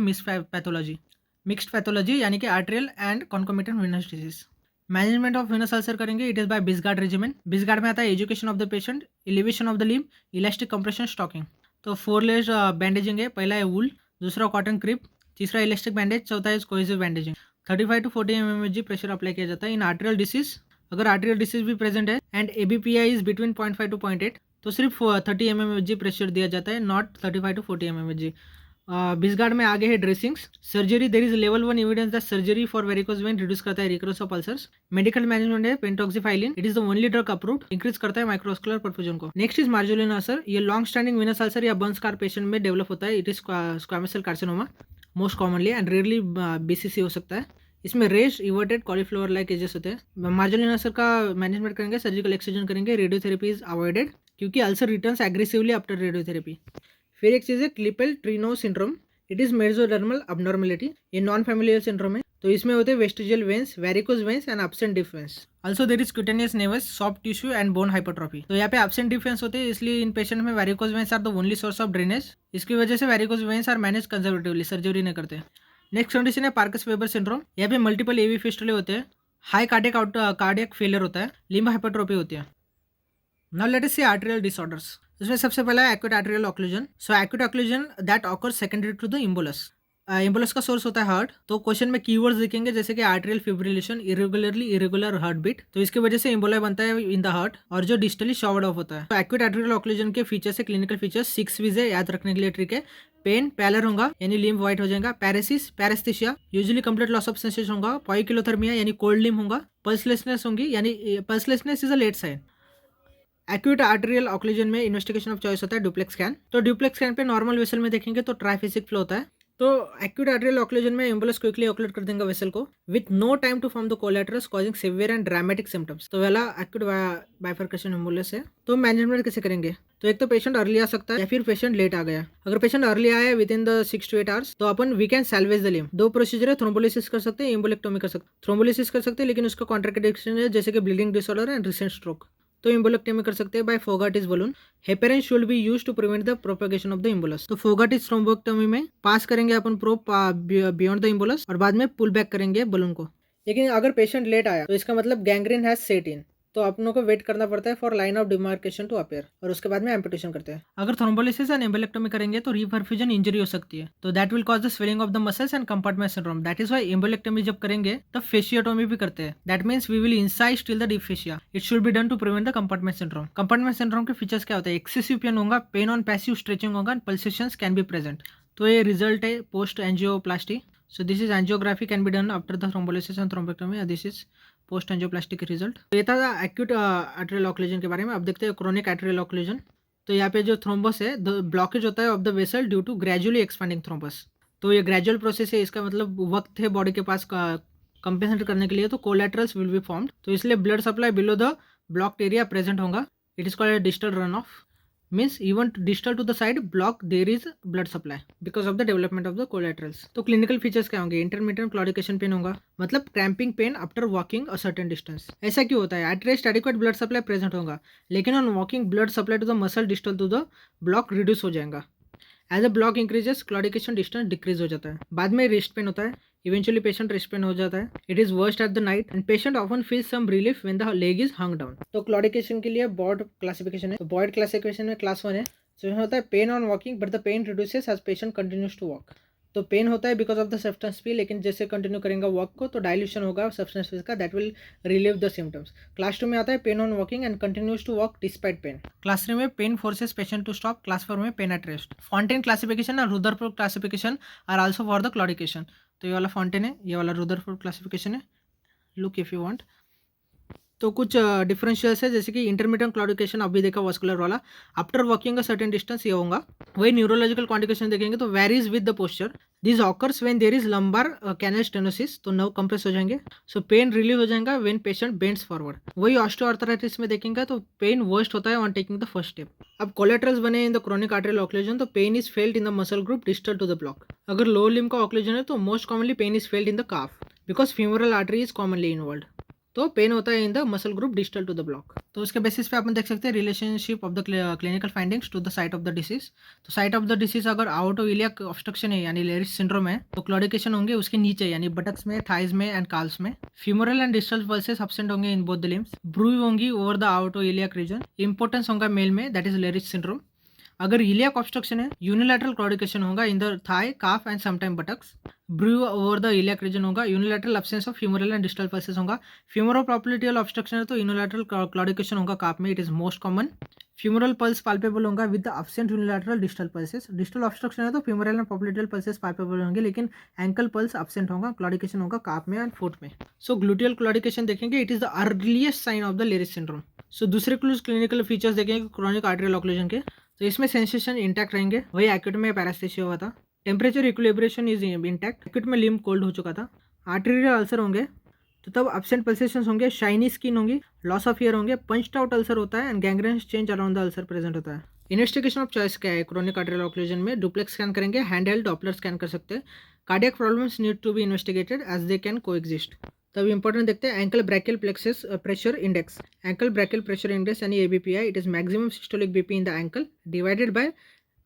mixed pathology यानी कि arterial and concomitant venous disease. Management of venous ulcer करेंगे, it is by Bisgaard regimen. Bisgaard में आता है education of the patient, elevation of the limb, elastic compression, stocking. तो 4 layers bandaging है। पहला है वूल, दूसरा कॉटन क्रिप, तीसरा इलास्टिक बैंडेज, चौथा है cohesive bandaging. 35 to 40 mmHg pressure apply किया जाता है। इन आर्टेरियल डिसीज, अगर आर्टेरियल डिसीज भी प्रेजेंट है and ABPI is between 0.5 to 0.8 तो सिर्फ 30 mmHg प्रेशर दिया जाता है, नॉट 35 to 40 mmHg। बिस्गार्ड में आगे है dressings. Surgery, there is level 1 evidence that surgery for varicose vein reduce करता है recurrence of ulcers. Medical management है pentoxifylline, it is the only drug approved, increase करता है माइक्रोस्कुलर परफ्यूजन को। Next is Marjolin ulcer. ये long standing venous ulcer या burn scar patient में develop होता है। It is squamous cell carcinoma most commonly and rarely BCC हो सकता है। इसमें raised everted cauliflower like edges होते हैं। मार्जुलिन अल्सर का मैनेजमेंट करेंगे, सर्जिकल एक्सcision करेंगे, रेडियोथेरेपी इज अवॉइडेड क्योंकि ulcer returns aggressively after radiotherapy. फिर एक चीज़ है Klippel Trenaunay syndrome. It is mesodermal abnormality, ये नॉन फैमिलियल सिंड्रोम है। तो इसमें होते हैं vestigial veins, varicose veins and absent defence. Also there is cutaneous naevus, soft tissue and bone hypertrophy. तो यहाँ पे एब्सेंट डिफेंस होते हैं, इसलिए इन पेशेंट में varicose veins are the only source of drainage. इसकी वजह से varicose veins are manage conservatively, surgery नहीं करते। नेक्स्ट कंडीशन है पार्कस वेबर सिंड्रोम। यहाँ पे मल्टीपल एवी फिस्टुले होते हैं, हाई कार्डियक फेलियर होता है, लिम्ब हाइपरट्रोफी होती है। Now let us see arterial disorders. इसमें सबसे पहला है acute arterial occlusion. So acute occlusion that occurs secondary to the embolus. Embolus का सोर्स होता है हार्ट। तो क्वेश्चन में कीवर्ड्स दिखेंगे जैसे कि arterial fibrillation, irregular heart beat. तो इसकी वजह से इम्बोला बनता है इन द हार्ट और जो डिस्टली शॉवर्ड ऑफ होता है। तो एक्यूट आर्टेरियल ऑक्लूजन के फीचर्स है, क्लिनिकल फीचर्स 6 वीज है, याद रखने के लिए ट्रिक है। पेन पैलर होगा यानी लिम्ब व्हाइट हो जाएगा, paresis paraesthesia usually complete loss of sensation होगा, पॉइकिलोथर्मिया यानी कोल्ड लिम्ब होगा, पल्सलेसनेस होगी यानी pulselessness is a late sign. Acute arterial occlusion में इन्वेस्टिगेशन ऑफ चॉइस होता है डुप्लेक्स स्कैन। तो डुप्लेक्स स्कैन पे नॉर्मल वेसल में देखेंगे तो ट्राइफेसिक फ्लो होता है। तो एक्यूट आर्टेरियल ऑक्लूजन में एम्बुलेंस क्विकली ऑक्लूट कर देंगे वेसल को with no time to form the collaterals causing severe and dramatic symptoms. तो वाला एक्यूट बाइफरकेशन एम्बुलेंस है। तो मैनेजमेंट कैसे करेंगे? तो एक तो पेशेंट अर्ली आ सकता है या फिर पेशेंट लेट आ गया। अगर पेशेंट अर्ली आया विद इन द 6 to 8 आवर्स तो अपन we can salvage the limb. दो प्रोसीजर है, थ्रोम्बोलिसिस कर सकते हैं, एम्बोलेक्टोमी कर सकते हैं। थ्रोम्बोलिसिस कर सकते हैं लेकिन उसका कॉन्ट्राइंडिकेशन है जैसे कि bleeding disorder and recent stroke. तो एम्बोलेक्टोमी कर सकते हैं by Fogarty's balloon. Heparin should be used to prevent the propagation of the embolus. तो फोगाटिस थ्रोम्बोक्टोमी में पास करेंगे अपन प्रोब बियॉन्ड द इम्बोलस और बाद में पुल बैक करेंगे बलून को। लेकिन अगर पेशेंट लेट आया तो इसका मतलब गैंग्रीन हैज सेट इन। तो अपनों को वेट करना पड़ता है for line of demarcation to appear और उसके बाद में एम्पुटेशन करते हैं। अगर थ्रोम्बोलिसिस एंड एम्बोलेक्टोमी करेंगे तो रीपरफ्यूजन इंजरी हो सकती है। तो that will cause the swelling of the muscles and compartment syndrome. That is why embolectomy जब करेंगे तब फेशियोटोमी भी करते हैं। That means we will incise till the deep fascia. It should be done to prevent the compartment syndrome. Compartment syndrome के features क्या होते हैं? एक्सेसिव पेन होगा, पेन ऑन पैसिव स्ट्रेचिंग होगा and pulsations can be present. तो ये result है post angioplasty. So this is angiography can be done after the thrombolysis and thrombectomy. This is post angioplasty result. तो ये था acute arterial occlusion के बारे में। अब देखते हैं chronic arterial occlusion। तो यहाँ पे जो थ्रोम्बस है, ब्लॉकेज होता है of the vessel due to gradually expanding thrombus. तो ये ग्रेजुअल प्रोसेस है, इसका मतलब वक्त है बॉडी के पास कंपेंसेट करने के लिए। तो कोलैटरल्स विल बी फॉर्म्ड। तो इसलिए blood supply below the blocked area present होगा। It is called distal run off. Means even distal to the side block there is blood supply because of the development of the collaterals. तो clinical features क्या होंगे? Intermittent claudication pain होगा, मतलब cramping pain after walking a certain distance. ऐसा क्यों होता है? At rest adequate blood supply present होगा लेकिन on walking blood supply to the muscle distal to the block reduce हो जाएगा। As a block increases claudication distance decrease हो जाता है। बाद में रेस्ट पेन होता है, इवेंचुअली पेशेंट रेस्ट पेन हो जाता है। It is worst at the night and patient often feel some relief when the leg is hung down. तो क्लॉडिकेशन के लिए बॉयड क्लासिफिकेशन है। तो बॉयड क्लासिफिकेशन में क्लास 1 है। तो होता है pain on walking but the pain reduces as patient continues to walk. तो पेन होता है because of the substance P, लेकिन जैसे कंटिन्यू करेंगे वॉक को तो डाइल्यूशन होगा सब्सटेंस फी का, that will relieve the symptoms. Class 2 में आता है pain on walking and continues to walk despite pain. Class 3 में pain forces patient to stop. Class 4 में pain at rest. Fontaine classification और Rutherford classification are also for the claudication. तो ये वाला Fontaine है, ये वाला रुदरफोर्ड क्लासिफिकेशन है। Look if you want. तो कुछ डिफरेंशियल्स है जैसे कि इंटरमीडिएट क्लॉडिकेशन अभी देखा वास्कुलर वाला, after walking a certain distance ये होगा। वही न्यूरोलॉजिकल क्वांटिफिकेशन देखेंगे तो varies with the posture. This occurs when there is lumbar canal stenosis, तो नर्व कंप्रेस हो जाएंगे। सो पेन रिलीव हो जाएगा व्हेन पेशेंट बेंड्स फॉरवर्ड। वही ऑस्टियोआर्थराइटिस में देखेंगे तो पेन वर्स्ट होता है on taking the first step. अब कोलेटरल्स बने in the chronic arterial occlusion तो pain is felt in the muscle group distal to the block. अगर लोअर लिम्ब का ऑक्लूजन है तो most commonly pain is felt in the calf because femoral artery is commonly involve. तो pain होता है in the muscle group distal to the block. तो उसके basis पे अपन देख सकते हैं relationship of the clinical findings to the site of the disease. तो साइट ऑफ द डिसीज अगर आउटोइलियक ऑब्स्ट्रक्शन है यानी लेरिस सिंड्रोम है तो क्लॉडिकेशन होंगे उसके नीचे यानी बटक्स में, थाइज में एंड काल्स में। Femoral and distal pulses absent होंगे in both the limbs. Bruit होंगी over the aortoiliac region. Impotence होगा मेल में, दैट इज लेरिस सिंड्रोम। अगर इलियक ऑब्स्ट्रक्शन है यूनिलैटरल क्लॉडिकेशन होगा in the thigh, calf and sometime buttocks. Bruit over the iliac region होगा। Unilateral absence of femoral and distal pulses होगा। Femoral popliteal obstruction है तो unilateral claudication होगा calf में, it is most common. Femoral pulse palpable होगा with the absent unilateral distal pulses. Distal obstruction है तो femoral and popliteal pulses palpable होंगे लेकिन एंकल पल्स एब्सेंट होगा। क्लॉडिकेशन होगा काफ में एंड फुट में। सो ग्लूटियल क्लॉडिकेशन देखेंगे, it is the earliest sign of the Leriche syndrome. So दूसरे कुछ क्लिनिकल फीचर्स देखेंगे क्रोनिक आर्टेरियल ऑक्लूजन के। तो इसमें सेंसेशन इंटैक्ट रहेंगे, वही एक्यूट में पैरास्थेसिया हुआ था। Temperature equilibration is intact, acute में लिम्ब कोल्ड हो चुका था। आर्टेरियल अल्सर होंगे तो तब एब्सेंट पल्सेशंस होंगे, शाइनी स्किन होंगी, लॉस ऑफ ईयर होंगे, पंच्ड आउट अल्सर होता है and gangrene change around the ulcer present होता है। इन्वेस्टिगेशन ऑफ चॉइस क्या है क्रोनिक आर्टेरियल ऑक्लूजन में? डुप्लेक्स स्कैन करेंगे, हैंड हेल्ड डॉपलर स्कैन कर सकते हैं। Cardiac problems need to be investigated as they can coexist. तब इंपॉर्टेंट देखते हैं ankle brachial plexus pressure index. Ankle brachial pressure index यानी ABPI, it is maximum systolic BP in the ankle divided by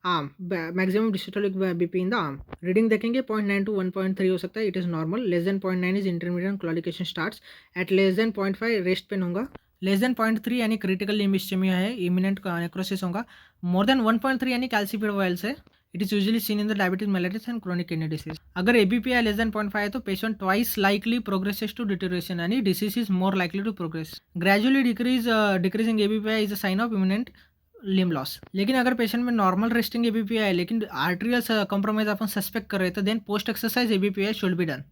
arm, maximum diastolic BP in the arm. Reading देखेंगे 0.9 to 1.3 हो सकता है, it is normal. Less than 0.9 is intermediate claudication starts. At less than 0.5 rest pain होगा। Less than 0.3 यानी critical limb ischaemia है, imminent necrosis होगा। More than 1.3 यानी calcified walls है, it is usually seen in the diabetes mellitus and chronic kidney disease. अगर ABPI less than 0.5 है तो patient twice likely progresses to deterioration यानी disease is more likely to progress. Gradually decreasing ABPI is a sign of imminent limb loss. लेकिन अगर patient में normal resting एबीपीआई है लेकिन arterial compromise अपन suspect कर रहे हैं तो then post exercise ABPI should be done.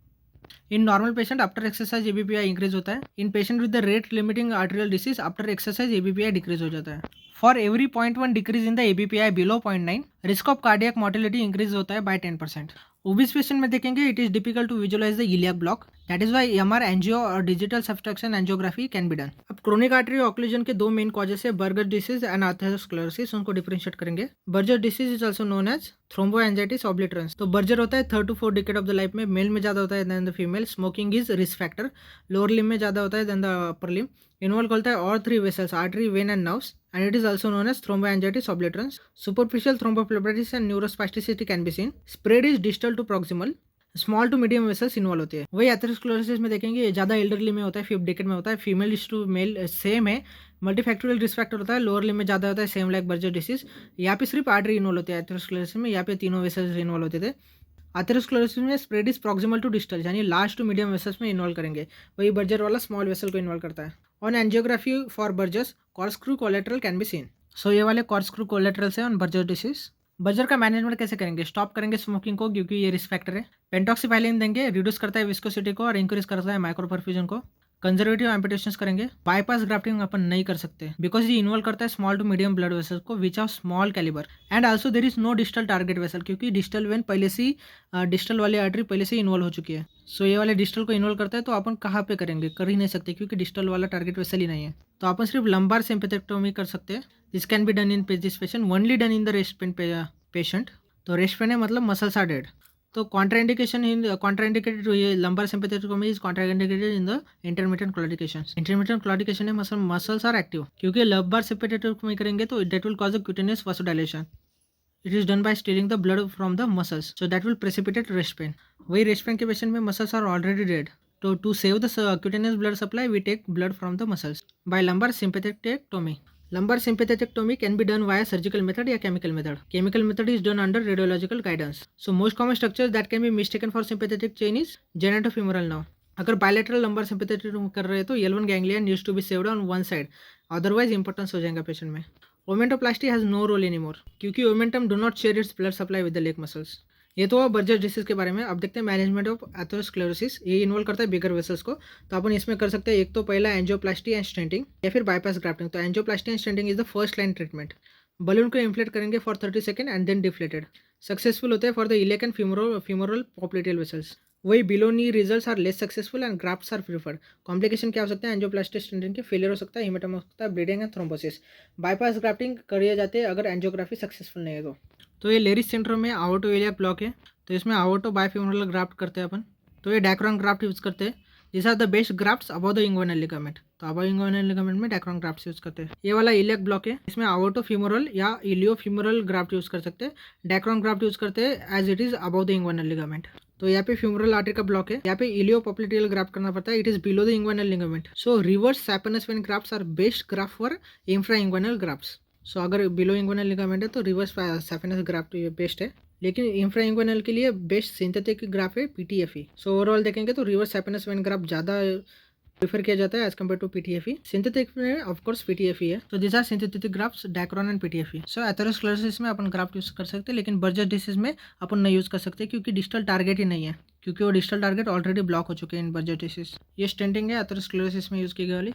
In normal patient after exercise ABPI increase होता है। In patient with the rate limiting arterial disease after exercise ABPI decrease हो जाता है। For every 0.1 decrease in the ABPI below 0.9 risk of cardiac mortality increase होता है by 10%। Obese patient में देखेंगे it is difficult to visualise the iliac block, that is why MR angio और digital subtraction angiography can be done. अब chronic artery occlusion के दो main causes है, Buerger disease and atherosclerosis, उनको differentiate करेंगे। Buerger disease is also known as thromboangiitis obliterans. तो Buerger होता है 3 to 4 decade of the life में, मेल में ज़्यादा होता है than the female. Smoking is risk factor, lower limb में ज़्यादा होता है than the upper limb. Involve करता है all 3 vessels, artery, when and nerves, and it is also known as thromboangiitis obliterans. Superficial thrombophlebitis and neurospasticity can be seen. Spread is distal to proximal. Small to medium vessels involve होती है। वही atherosclerosis में देखेंगे ये ज़्यादा elderly में होता है, 5th डेकेड में होता है। Female is to male same है। मल्टीफैक्टोरियल रिस्क फैक्टर होता है, लोअर लिम में ज़्यादा होता है, सेम लाइक बर्जर डिसीज। यहाँ पे सिर्फ आर्टरी इन्वॉल्व होती है एथेरोस्क्लेरोसिस में, यहाँ पे तीनों वेसल्स इन्वॉल्व होते थे। एथेरोस्क्लेरोसिस में spread is proximal to distal यानी लास्ट टू मीडियम वेसल्स में इन्वॉल्व करेंगे। वही बर्जर वाला स्मॉल वेसल को इन्वॉल्व करता है। On angiography for Buerger's corkscrew collateral can be seen. So ये वाले कॉर्क्स्क्रू कोलेटरल्स है ऑन बर्जर डिसीज। बर्जर का मैनेजमेंट कैसे करेंगे? स्टॉप करेंगे स्मोकिंग को क्योंकि ये रिस्क फैक्टर है। पेंटॉक्सिफाइलिन देंगे, रिड्यूस करता है विस्कोसिटी को और इंक्रीज करता है माइक्रोपरफ्यूजन को। कंजर्वेटिव एम्पुटेशंस करेंगे। बाईपास ग्राफ्टिंग अपन नहीं कर सकते बिकॉज ये इन्वॉल्व करता है small to medium blood vessels को which of small calibre and also there is no distal target vessel क्योंकि डिस्टल वेन पहले से ही डिस्टल वाली आर्टरी पहले से ही इन्वॉल्व हो चुकी है। सो ये वाले डिस्टल को इन्वॉल्व करता है तो अपन कहाँ पे करेंगे? कर ही नहीं सकते क्योंकि डिस्टल वाला टारगेट वेसल ही नहीं है। तो अपन सिर्फ लंबार सिम्पैथेक्टोमी कर सकते हैं। This can be done in this patient, only done in the rest pain patient. तो रेस्ट पेन है मतलब मसल्स आर डेड। तो कॉन्ट्राइंडिकेशन इन कॉन्ट्राइंडिकेटेड ये lumbar sympathectomy is contraindicated in the intermittent claudications. Intermittent claudication है muscles are active क्योंकि lumbar sympathectomy करेंगे तो that will cause a cutaneous vasodilation. It is done by stealing the blood from the muscles so that will precipitate rest pain. वही rest pain के patient में muscles are already dead, तो to save the cutaneous blood supply we take blood from the muscles by lumbar sympathectomy. Lumbar sympathectomy can be done via surgical method या chemical method. Chemical method is done under radiological guidance. So most common structures that can be mistaken for sympathetic chain is genitofemoral nerve. अगर bilateral lumbar sympathectomy कर रहे हैं तो L1 ganglion needs to be saved on one side, otherwise importance हो जाएगा patient में। Omentoplasty has no role anymore क्योंकि omentum do not share its blood supply with the leg muscles. ये तो बर्जर डिसीज के बारे में। अब देखते हैं मैनेजमेंट ऑफ एथेरोस्क्लेरोसिस। ये इन्वॉल्व करता है बिगर वेसल्स को, तो अपन इसमें कर सकते हैं एक तो पहला एंजियोप्लास्टी एंड स्टेंटिंग या फिर बाईपास ग्राफ्टिंग। तो angioplasty and stenting is the first line treatment. Balloon को इन्फ्लेट करेंगे for 30 second and then deflated. Successful होते हैं for the iliac and femoral popliteal vessels. वही below knee results are less successful and grafts are preferred. Complication क्या हो सकता है? Angioplasty stenting के फेलियर हो सकता है, हेमेटोमा हो सकता है, bleeding and thrombosis. Bypass grafting करिए जाते हैं अगर एंजियोग्राफी सक्सेसफुल नहीं है तो ये लेरिस सिंड्रोम में आवर्टो इलियक ब्लॉक है तो इसमें आवर्टो बायफीमोरल ग्राफ्ट करते हैं अपन। तो ये डैक्रॉन ग्राफ्ट यूज़ करते हैं। This are the best grafts above the inguinal ligament. तो अबव इंग्वाइनल लिगामेंट में डैक्रॉन ग्राफ्ट्स यूज़ करते हैं। ये वाला इलियक ब्लॉक है, इसमें आवर्टो फीमोरल या इलियोफीमोरल ग्राफ्ट यूज़ कर सकते हैं। डैक्रॉन ग्राफ्ट यूज़ करते हैं as it is above the inguinal ligament. तो यहाँ पे फ्यूमरल आर्टरी का ब्लॉक है, यहाँ पे इलियोपॉप्लिटियल ग्राफ्ट करना पड़ता है, it is below the inguinal ligament. So reverse saphenous vein grafts are best graft for infra inguinal grafts. So अगर बिलो इंग्वाइनल लिगामेंट है तो रिवर्स सैपेनस ग्राफ्ट बेस्ट है, लेकिन इंफ्रा इंग्वाइनल के लिए बेस्ट सिंथेटिक ग्राफ है पीटीएफई। सो ओवरऑल देखेंगे तो रिवर्स सैपेनस वेन ग्राफ ज़्यादा प्रीफर किया जाता है as compare to PTFE. Synthetic में ऑफकोर्स पीटीएफई है। तो this are synthetic grafts Dacron and PTFE. So atherosclerosis में अपन ग्राफ्ट यूज कर सकते हैं, लेकिन बर्जर डिसीज में अपन नहीं यूज कर सकते क्योंकि डिजिटल टारगेट ही नहीं है, क्योंकि वो डिजिटल टारगेट ऑलरेडी ब्लॉक हो चुके हैं इन बर्जर डिसीज। ये स्टेंटिंग है एथेरोस्क्लेरोसिस में यूज की गई वाली।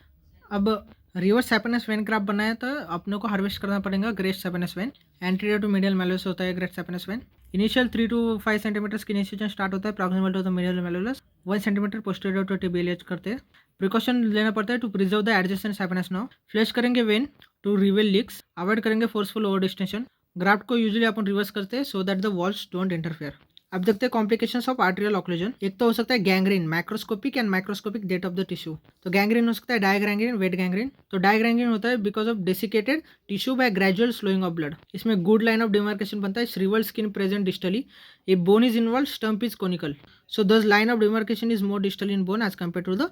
अब रिवर्स सैपेनस वेन ग्राफ बनाया तो अपने को हार्वेस्ट करना पड़ेगा great saphenous vein. Anterior to medial malleolus होता है great saphenous vein. Initial 3 to 5 centimetre की इनिशिएशन स्टार्ट होता है proximal to the medial malleolus, 1 centimetre posterior to tibial करते हैं। प्रिकॉशन लेना पड़ता है to preserve the adjacent saphenous nerve. Flush करेंगे vein to reveal leaks, avoid करेंगे फोर्सफुल ओवर डिस्टेंशन। ग्राफ्ट को यूजुअली अपन रिवर्स करते हैं so that the walls don't interfere. अब देखते हैं कॉम्प्लिकेशंस ऑफ आर्टेरियल ऑक्लूजन। एक तो हो सकता है gangrene, macroscopic and microscopic death of the tissue. तो गैंग्रीन हो सकता है डायग्रैंग्रीन, वेट गैंग्रीन। तो डायग्रैंग्रीन होता है because of desiccated tissue by gradual slowing of blood. इसमें गुड लाइन ऑफ डिमार्केशन बनता है, shrivelled skin present distally, a bone is involve, stump is conical, so this line of demarcation is more distal in bone as compare to the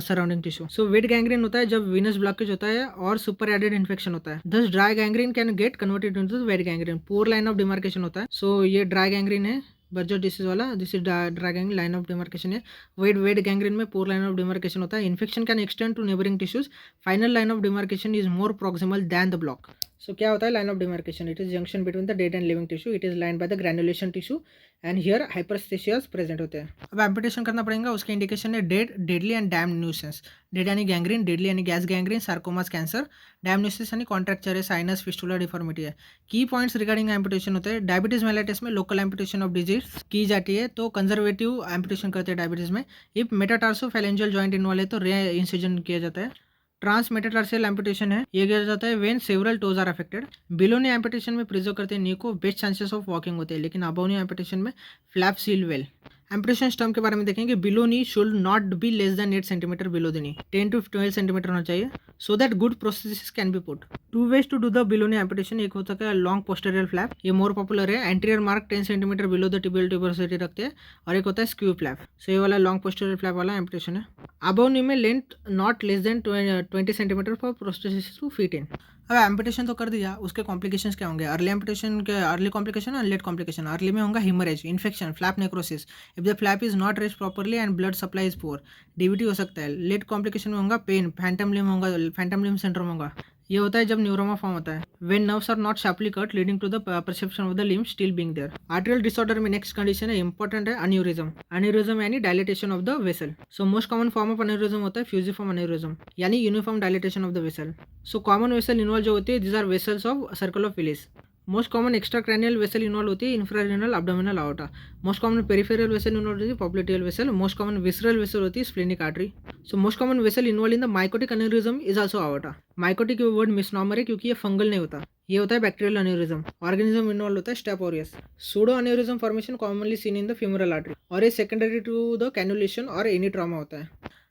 surrounding tissue. So wet gangrene होता है जब Venus blockage होता है और super added infection होता है। This dry gangrene can get converted into wet gangrene, poor line of demarcation होता है। सो ये ड्राई गैंग्रीन है, बर्जर डिसीज वाला, this is dry gangrene, line of demarcation है। वेट गैंग्रीन में पुअर लाइन ऑफ डिमार्केशन होता है। Infection can extend to neighbouring tissues, final line of demarcation is more proximal than the block. So क्या होता है line of demarcation? It is junction between the dead and living tissue, it is line by the granulation tissue and here hyperaesthesias present होते हैं। अब amputation करना पड़ेगा, उसके indication है dead, deadly and damn nuisance. Dead यानी gangrene, deadly यानी gas gangrene, sarcomas cancer, damn nuisance यानी कॉन्ट्रैक्चर है, साइनस, फिस्टुला डिफॉर्मिटी है। की पॉइंट्स रिगार्डिंग एम्पुटेशन होते हैं, डायबिटीज मेलाइटिस में लोकल एम्पुटेशन ऑफ डिजीज की जाती है, तो कंजर्वेटिव एम्पुटेशन करते हैं डायबिटीज में। इफ मेटाटार्सोफैलेंजियल जॉइंट इन्वॉल्व है तो रे इंसिजन किया जाता है। ट्रांस मेटाटार्सियल एम्पुटेशन है, ये किया जाता है when several toes are affected. Below knee amputation में प्रिजर्व करते हैं नी को, बेस्ट चांसेस ऑफ वॉकिंग होते हैं, लेकिन अबोनी एम्पुटेशन में flap seal well. Amputation stump के बारे में देखेंगे, below knee should not be less than 8 centimetre below the knee, 10 to 12 centimetre होना चाहिए, so that good prosthesis can be put. Two ways to do the below knee amputation, एक होता है long posterior flap, ये मोर पॉपुलर है, anterior mark 10 centimetre below the tibial tuberosity रखते हैं, और एक होता है स्क्यू फ्लैप, सो ये वाला लॉन्ग पोस्टेरियल फ्लैप वाला एम्पुटेशन है। अबव नी में length not less than 20 centimetre for prosthesis to fit in. अब एम्पुटेशन तो कर दिया, उसके कॉम्प्लिकेशंस क्या होंगे? अर्ली एम्पुटेशन के अर्ली कॉम्प्लिकेशन और लेट कॉम्प्लिकेशन। अर्ली में होगा haemorrhage, infection, flap necrosis, if the flap is not rest properly and blood supply is poor, DVT हो सकता है। लेट कॉम्प्लिकेशन में होगा पेन, फैंटम लिम्ब होगा, फैंटम लिम्ब सिंड्रोम होगा, ये होता है जब न्यूरोमा फॉर्म होता है, when nerves are not sharply cut leading to the perception of the limb still being there. Arterial disorder में नेक्स्ट कंडीशन है, इंपॉर्टेंट है, अन्यूरिज्म। अन्यूरिज्म यानी dilatation of the vessel. So most common form of aneurysm होता है fusiform aneurysm, यानी uniform dilatation of the vessel. So common vessel involve जो होती है, these are vessels of circle of Willis. Most common extra cranial vessel involve होती है infrarenal abdominal artery. Most common peripheral vessel involve होती है popliteal vessel. Most common visceral vessel होती है splenic artery. So most common vessel involve in the mycotic aneurysm is also artery. Mycotic word misnomer है क्योंकि ये fungal नहीं होता, ये होता है बैक्टीरियल अन्यूरिज्म। ऑर्गेनिज्म इन्वॉल्व होता है staph aureus. Pseudo aneurysm formation commonly seen in the femoral artery और ये सेकेंडरी टू द कैनुलेशन और एनी ट्रॉमा होता है।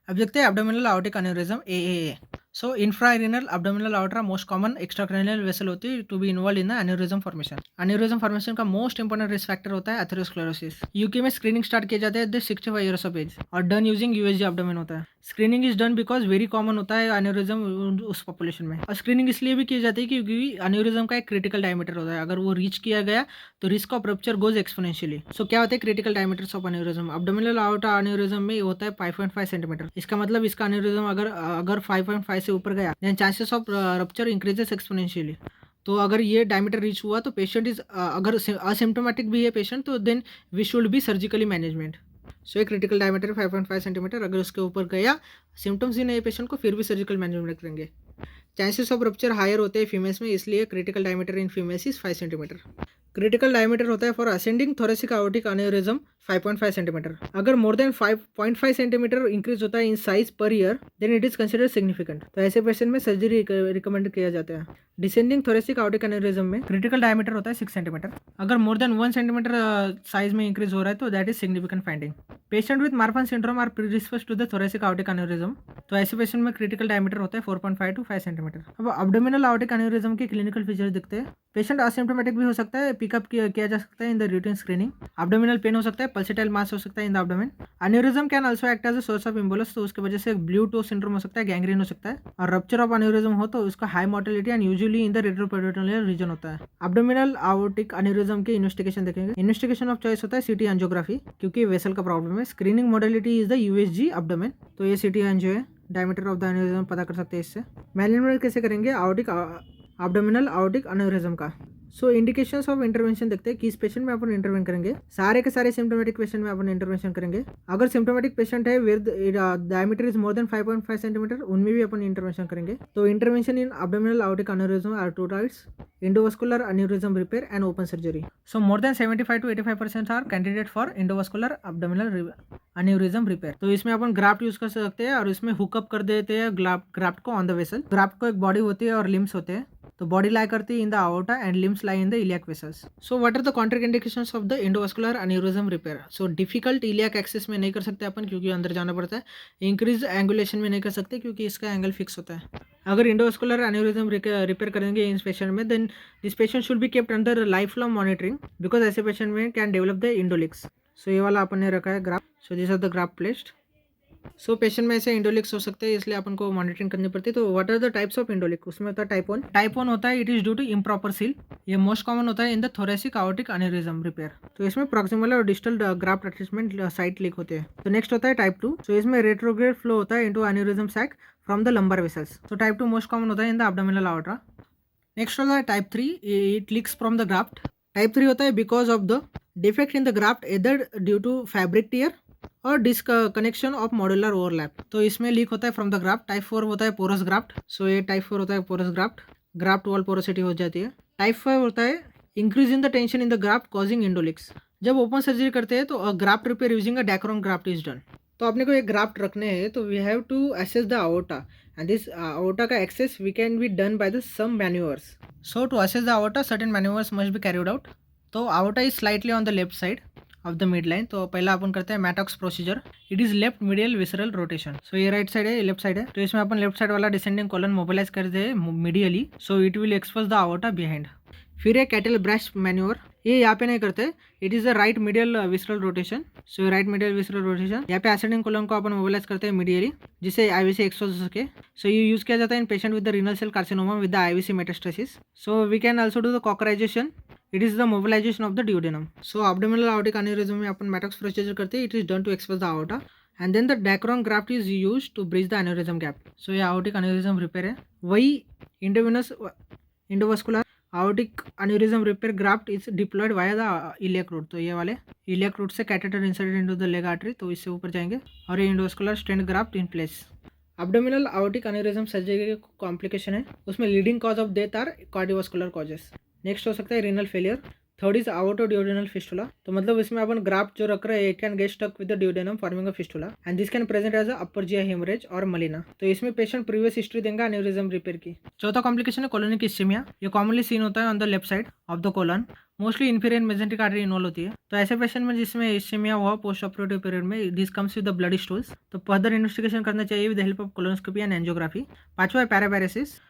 अब देखते हैं abdominal aortic aneurysm, AAA. So infrarenal abdominal artery most common extracranial vessel होती है to be involve in the aneurysm formation. Aneurysm formation का मोस्ट इंपोर्टेंट रिस्क फैक्टर होता है एथेरोस्क्लेरोसिस। यूके में स्क्रीनिंग स्टार्ट किया जाता है एट 65 ईयर्स ऑफ एज और डन यूजिंग यूएसजी एब्डोमेन होता है। Screening is done because very common होता है एन्यूरिज्म उस पॉपुलेशन में, और स्क्रीनिंग इसलिए भी की जाती है क्योंकि एन्यूरिज्म का एक क्रिटिकल डायमीटर होता है, अगर वो रीच किया गया तो risk of rupture goes exponentially. So क्या होता है critical diameters of aneurysm? Abdominal artery aneurysm में होता है 5.5 सेंटीमीटर। इसका मतलब इसका एन्यूरिज्म अगर 5.5 से ऊपर गया then chances of rupture increases exponentially. तो अगर ये डायमीटर रीच हुआ तो पेशेंट इज अगर असिम्प्टोमेटिक भी है पेशेंट तो then we should be surgically management. So ये क्रिटिकल डायमीटर 5.5 सेंटीमीटर, अगर उसके ऊपर गया सिम्टम्स ही नहीं पेशेंट को फिर भी सर्जिकल मैनेजमेंट करेंगे। चांसेस ऑफ रप्चर हायर होते हैं फीमेल्स में, इसलिए critical diameter in females is 5 centimetre. Critical diameter होता है for ascending thoracic aortic aneurysm 5.5 centimetre. अगर मोर देन 5.5 सेंटीमीटर इंक्रीज होता है in size per year then it is considered significant, तो ऐसे पेशेंट में सर्जरी रिकमेंड किया जाता है। डिसेंडिंग थोरेसिक आर्टिक अन्यूरिज्म में क्रिटिकल डायमीटर होता है 6 सेंटीमीटर। अगर मोर देन 1 सेंटीमीटर साइज में इंक्रीज हो रहा है तो that is significant finding. Patient with Marfan syndrome are predisposed to the thoracic aortic aneurysm, तो ऐसे पेशेंट में क्रिटिकल डायमीटर होता है 4.5 to 5 सेंटीमीटर। अब एब्डोमिनल आर्टिक अन्यूरिज्म के क्लिनिकल फीचर्स दिखते हैं। पेशेंट असिम्प्टोमेटिक भी हो सकता है, पिकअप किया जा सकता है in the routine screening. Abdominal pain हो सकता है, पल्सेटाइल मास हो सकता है in the abdomen. Aneurysm can also act as a source of embolus, तो उसकी वजह से ब्लू टो सिंड्रोम हो सकता है, गैंग्रीन हो सकता है, और रप्चर ऑफ एन्यूरिज्म हो तो उसका high mortality and usually in the retroperitoneal region होता है। एब्डोमिनल आर्टिक अन्यूरिज्म के इन्वेस्टिगेशन देखेंगे। इन्वेस्टिगेशन ऑफ चॉइस होता है सीटी एंजियोग्राफी क्योंकि वेसल का प्रॉब्लम है। Screening modality is the USG abdomen, तो ये सीटी एंजियो है, डायमीटर ऑफ द एन्यूरिज्म पता कर सकते हैं इससे। मैनेजमेंट कैसे करेंगे आर्टिक एब्डोमिनल आर्टिक अन्यूरिज्म का? सो इंडिकेशंस ऑफ इंटरवेंशन देखते हैं, किस पेशेंट में अपन इंटरवेंशन करेंगे। सारे के सारे सिम्टोमेटिक पेशेंट में अपन इंटरवेंशन करेंगे। अगर सिम्टोमेटिक पेशेंट है with diameter is more than 5.5 centimetre, उनमें भी अपन इंटरवेंशन करेंगे। तो intervention in abdominal aortic aneurysm are two types, endovascular aneurysm repair and open surgery. So more than 75 to 85% are candidate for endovascular abdominal aneurysm repair. तो इसमें अपन graft use कर सकते हैं और इसमें हुकअप कर देते हैं ग्राफ्ट को ऑन द वेसल। ग्राफ्ट को एक बॉडी होती है और लिम्स होते हैं। तो बॉडी लाई करती है in the aorta and limbs lie in the iliac vessels. So what are the contraindications of the endovascular aneurysm repair? So difficult iliac access में नहीं कर सकते अपन क्योंकि अंदर जाना पड़ता है। इंक्रीज एंगुलेशन में नहीं कर सकते क्योंकि इसका एंगल फिक्स होता है। अगर इंडोवास्कुलर एन्यूरिज्म रिपेयर करेंगे इस पेशेंट में, then this patient should be kept under life long monitoring because ऐसे पेशेंट में can develop the endoleaks. So ये वाला अपन ने रखा है graft. So this are the graft placed. So patient में ऐसे इंडोलिक्स हो सकते हैं, इसलिए अपन को मॉनिटरिंग करनी पड़ती है। तो what are the types of endoleak? उसमें होता है टाइप 1। टाइप 1 होता है it is due to improper seal. ये मोस्ट कॉमन होता है in the thoracic aortic aneurysm repair. तो इसमें प्रॉक्सिमल और distal graft attachment site leak होते हैं। तो नेक्स्ट होता है टाइप 2। सो इसमें रेट्रोग्रेड फ्लो होता है into aneurysm sac from the lumbar vessels. तो टाइप 2 मोस्ट कॉमन होता है in the abdominal aorta। Next होता है type 3, it leaks from the graft. Type 3 होता है because of the defect in the graft either due to fabric tear और disconnection of modular overlap. तो इसमें leak होता है फ्रॉम द ग्राफ्ट। टाइप 4 होता है पोरस ग्राफ्ट। सो ये टाइप 4 होता है porous graft, graft wall porosity हो जाती है। टाइप 5 होता है increase in the tension in the graft causing endoleaks. जब ओपन सर्जरी करते हैं तो graft repair using a Dacron graft is done. तो अपने को एक ग्राफ्ट रखने हैं तो we have to assess the aorta and this aorta का access we can be done by the some manoeuvres. So to assess the aorta certain manoeuvres must be carried out. तो aorta is slightly on the left side of the mid line. तो पहला अपन करते हैं Mattox procedure. It is left medial visceral rotation. So ये right side है, ये left side है। तो इसमें अपन लेफ्ट साइड वाला डिसेंडिंग कॉलन मोबिलाइज कर दे medially. So it will expose the aorta behind. फिर है कैटल ब्रश मैन्योर, ये यहाँ पे नहीं करते। It is the right medial visceral rotation. So right medial visceral rotation, यहाँ पे एसेंडिंग कोलन को अपन मोबिलाइज करते हैं मीडियली जिससे आईवीसी एक्सपोज हो सके। सो ये यूज किया जाता है in patient with the renal cell carcinoma with the IVC metastasis. So we can also do the kocherisation. It is the mobilisation of the duodenum. So abdominal aortic aneurysm में अपन Mattox procedure करते हैं। It is done to expose the aorta and then the Dacron graft is use to bridge the aneurysm gap. So ये aortic aneurysm repair है। वही इंडोविनस इंडोवास्कुलर aortic aneurysm repair graft is deployed via the iliac root। तो ये वाले iliac root से catheter inserted into the leg artery, तो इससे ऊपर जाएंगे और ये endovascular stent graft in place. Abdominal aortic aneurysm surgery के कॉम्प्लिकेशन है, उसमें leading cause of death are cardiovascular causes. Next हो सकता है renal failure. Third is aortoduodenal fistula. तो मतलब इसमें अपन ग्राफ्ट जो रख रहे हैं it can get stuck with the duodenum forming a fistula and this can present as a upper GI haemorrhage और मलिना। तो इसमें पेशेंट प्रीवियस हिस्ट्री देंगे एन्यूरिज्म रिपेयर की। चौथा कॉम्प्लिकेशन है कोलोनिक इस्चेमिया। ये कॉमनली सीन होता है on the left side of the colon. Mostly inferior mesenteric artery involve होती है। तो ऐसे पेशेंट में जिसमें इस्चेमिया हुआ पोस्ट ऑपरेटिव पीरियड में, this comes with the bloody stools. तो फर्दर इन्वेस्टिगेशन करना चाहिए with the help of colonoscopy and angiography. पांचवा है पैरापैरेसिस।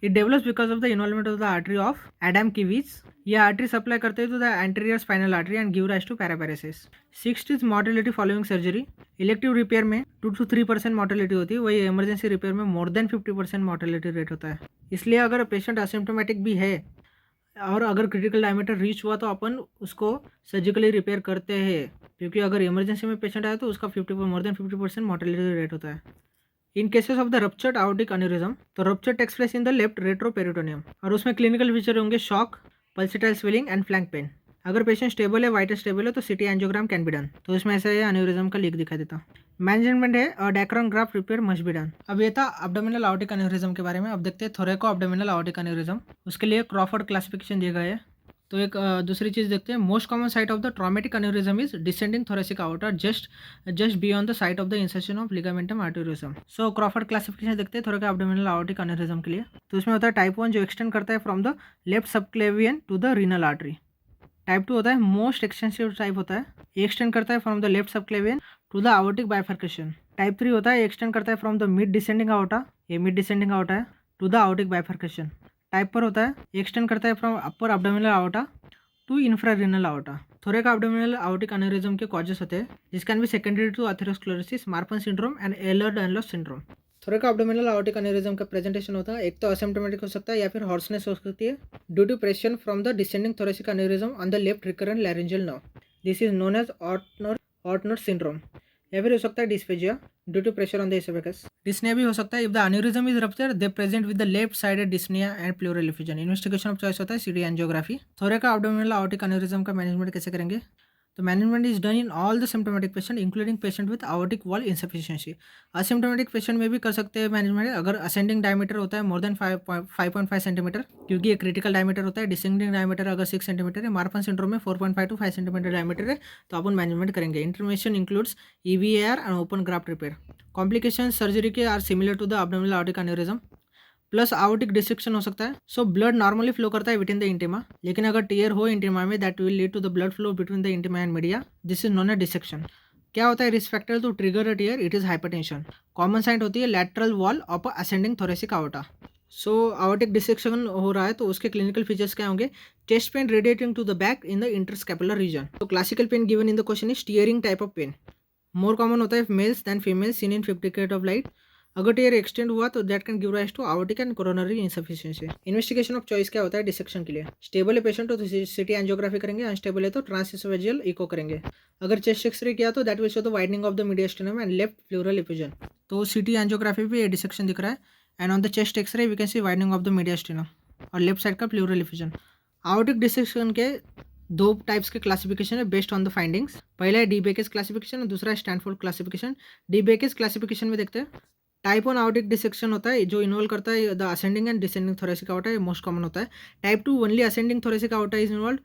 It develops because of the involvement of the artery of Adamkiewicz. ये artery supply करते हैं to the anterior spinal artery and give rise to paraparesis. Sixth is mortality following surgery. Elective repair में 2 to 3% mortality होती है, वही emergency repair में more than 50% mortality rate होता है। इसलिए अगर पेशेंट असिम्प्टोमेटिक भी है और अगर क्रिटिकल डायमीटर रीच हुआ तो अपन उसको सर्जिकली रिपेयर करते हैं, क्योंकि अगर इमरजेंसी में पेशेंट आया तो उसका मोर देन 50% मॉर्टेलिटी रेट होता है। In cases of the ruptured aortic aneurysm, तो rupture takes place in the left retroperitoneum और उसमें क्लिनिकल फीचर होंगे shock, pulsatile swelling and flank pain. अगर पेशेंट स्टेबल है, वाइटल स्टेबल है, तो CT angiogram can be done. तो इसमें ऐसा एन्यूरिज्म का लीक दिखाई देता। मैनेजमेंट है और Dacron graft repair must be done. अब ये था एब्डोमिनल aortic aneurysm के बारे में। अब देखते हैं थोरेको एब्डोमिनल aortic aneurysm। उसके लिए क्रॉफर्ड क्लासिफिकेशन दिया गया है। तो एक दूसरी चीज़ देखते हैं। Most common site of the traumatic aneurysm is descending thoracic aorta just beyond the site of the insertion of ligamentum आर्टेरियोसम। So Crawford classification देखते हैं थोरेको एब्डोमिनल aortic aneurysm के लिए। तो इसमें होता है टाइप 1 जो एक्सटेंड करता है from the left subclavian to the renal artery. Type 2 होता है मोस्ट एक्सटेंसिव टाइप होता है, ये एक्सटेंड करता है from the left subclavian to the aortic bifurcation. Type 3 होता है एक्सटेंड करता है from the mid descending aorta, ये मिड डिसेंडिंग aorta है, to the aortic bifurcation. Type 4 होता है एक्सटेंड करता है from upper abdominal aorta to infrarenal aorta। Thoraco abdominal aortic aneurysm के कॉजेस होते हैं जिस can be secondary to atherosclerosis, Marfan syndrome and Ehlers Danlos syndrome. Thoraco abdominal aortic aneurysm का presentation होता है, एक तो असिम्प्टोमेटिक हो सकता है या फिर हॉर्सनेस हो सकती है due to pressure from the descending thoracic aneurysm on the left recurrent laryngeal nerve. This is known as Ortner syndrome. या फिर हो सकता है dysphagia due to pressure on the oesophagus. Dyspnoea भी हो सकता है if the aneurysm is rupture they present with the left sided dyspnoea and pleural effusion. Investigation of choice होता है CT angiography. Thoraco abdominal aortic aneurysm का management कैसे करेंगे? तो management is done in all the symptomatic patient including patient with aortic wall insufficiency. Asymptomatic patient में भी कर सकते हैं मैनेजमेंट अगर असेंडिंग डायमीटर होता है मोर देन 5.5 सेंटीमीटर, क्योंकि ये क्रिटिकल डायमीटर होता है। डिसेंडिंग डायमीटर अगर 6 सेंटीमीटर है, मार्फन सिंड्रोम में 4.5 to 5 सेंटीमीटर डायमीटर है, तो अपन मैनेजमेंट करेंगे। Intervention includes EVAR and open graft repair. Complication surgery के are similar to the abdominal aortic aneurysm plus aortic dissection हो सकता है। सो ब्लड नॉर्मली फ्लो करता है विद इन द इंटिमा, लेकिन अगर टीयर हो इंटिमा में that will lead to the blood flow between the intima and media, this is non a dissection. क्या होता है risk factor to trigger a tear? It is hypertension. Common site होती है lateral wall of ascending thoracic aorta। So aortic dissection हो रहा है तो उसके क्लिनिकल फीचर्स क्या होंगे? Chest pain radiating to the back in the interscapular region. तो classical pain given in the question is tearing type of pain. More common होता है males than females seen in 50 carat of light. अगर tear extend हुआ तो that can give rise to aortic and coronary insufficiency. Investigation of choice क्या होता है dissection के लिए? स्टेबल है पेशेंट तो सीटी एंजियोग्राफी करेंगे, अनस्टेबल है तो ट्रांसएसोफेजियल इको करेंगे। अगर चेस्ट एक्सरे किया तो that will show the widening of the mediastinum and left pleural effusion. तो सीटी एंजियोग्राफी पे ये डिसेक्शन दिख रहा है and on the chest x ray we can see widening of the mediastinum और लेफ्ट साइड का प्लूरल एफ्यूजन। aortic डिसेक्शन के दो टाइप्स के क्लासिफिकेशन है बेस्ड ऑन द फाइंडिंग्स। पहला है डी बेकेस क्लासिफिकेशन और दूसरा है स्टैनफोर्ड क्लासिफिकेशन। डी बेकेस क्लासिफिकेशन में देखते हैं टाइप 1 aortic डिसेक्शन होता है जो इन्वॉल्व करता है the ascending and descending thoracic aorta, ये मोस्ट कॉमन होता है। Type 2 only ascending thoracic aorta is involve.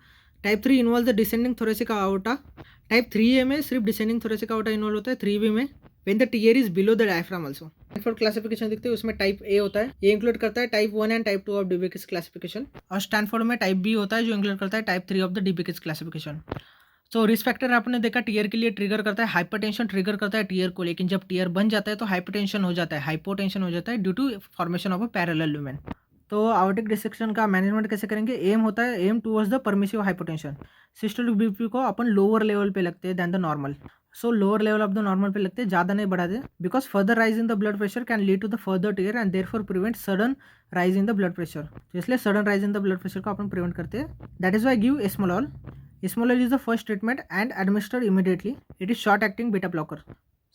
Type 3 involve the descending thoracic aorta। Type 3A में सिर्फ डिसेंडिंग थोरेसिक aorta इन्वॉल्व होता है। 3B में when the tear is below the diaphragm also. Stanford classification देखते हैं उसमें टाइप ए होता है, ये इंक्लूड करता है type 1 and type 2 of DeBakey's classification. और स्टैनफोर्ड में टाइप बी होता है जो इंक्लूड करता है type 3 of the DeBakey's classification. तो रिस्क फैक्टर आपने देखा टीयर के लिए ट्रिगर करता है हाइपरटेंशन, ट्रिगर करता है टीयर को, लेकिन जब टीयर बन जाता है तो हाइपरटेंशन हो जाता है, हाइपोटेंशन हो जाता है due to formation of a parallel lumen. तो aortic डिसेक्शन का मैनेजमेंट कैसे करेंगे? एम होता है aim towards the permissive hypotension. Systolic BP को अपन लोअर लेवल पे लगते हैं than the normal. So lower level of the normal पे लगते हैं, ज़्यादा नहीं बढ़ाते, because further rise in the blood pressure can lead to the further tear and therefore prevent sudden rise in the blood pressure. तो इसलिए sudden rise in the blood pressure को अपन प्रिवेंट करते हैं। That is why give esmolol. Esmolol is the first treatment and administered immediately. It is short acting beta blocker.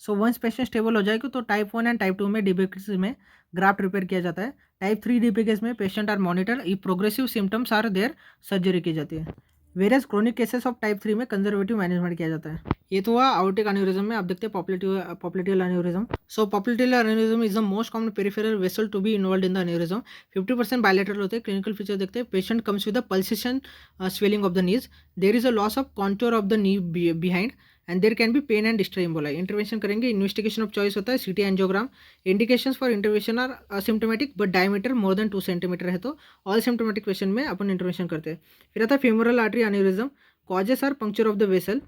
So once patient stable हो जाएगी तो type 1 and type 2 में डीबेकिस में graft repair किया जाता है। टाइप 3 डीबेकिस में patient are monitor, if progressive symptoms are there surgery की जाती है। Various chronic cases of type 3 में कंजर्वेटिव मैनेजमेंट किया जाता है। ये तो हुआ aortic एन्यूरिज्म में। आप देखते हैं popliteal aneurysm. So popliteal aneurysm is the most common peripheral vessel to be involve in the aneurysm. 50% bilateral होते हैं। क्लिनिकल फीचर देखते हैं patient comes with the pulsation swelling of the knees, there is a loss of contour of the knee behind and there can be pain and distress emboli. Intervention करेंगे। Investigation of choice होता है CT angiogram. Indications for intervention are asymptomatic but diameter more than 2 centimetre है तो all symptomatic patient में अपन intervention करते हैं। फिर आता है femoral artery aneurysm. Causes are puncture of the vessel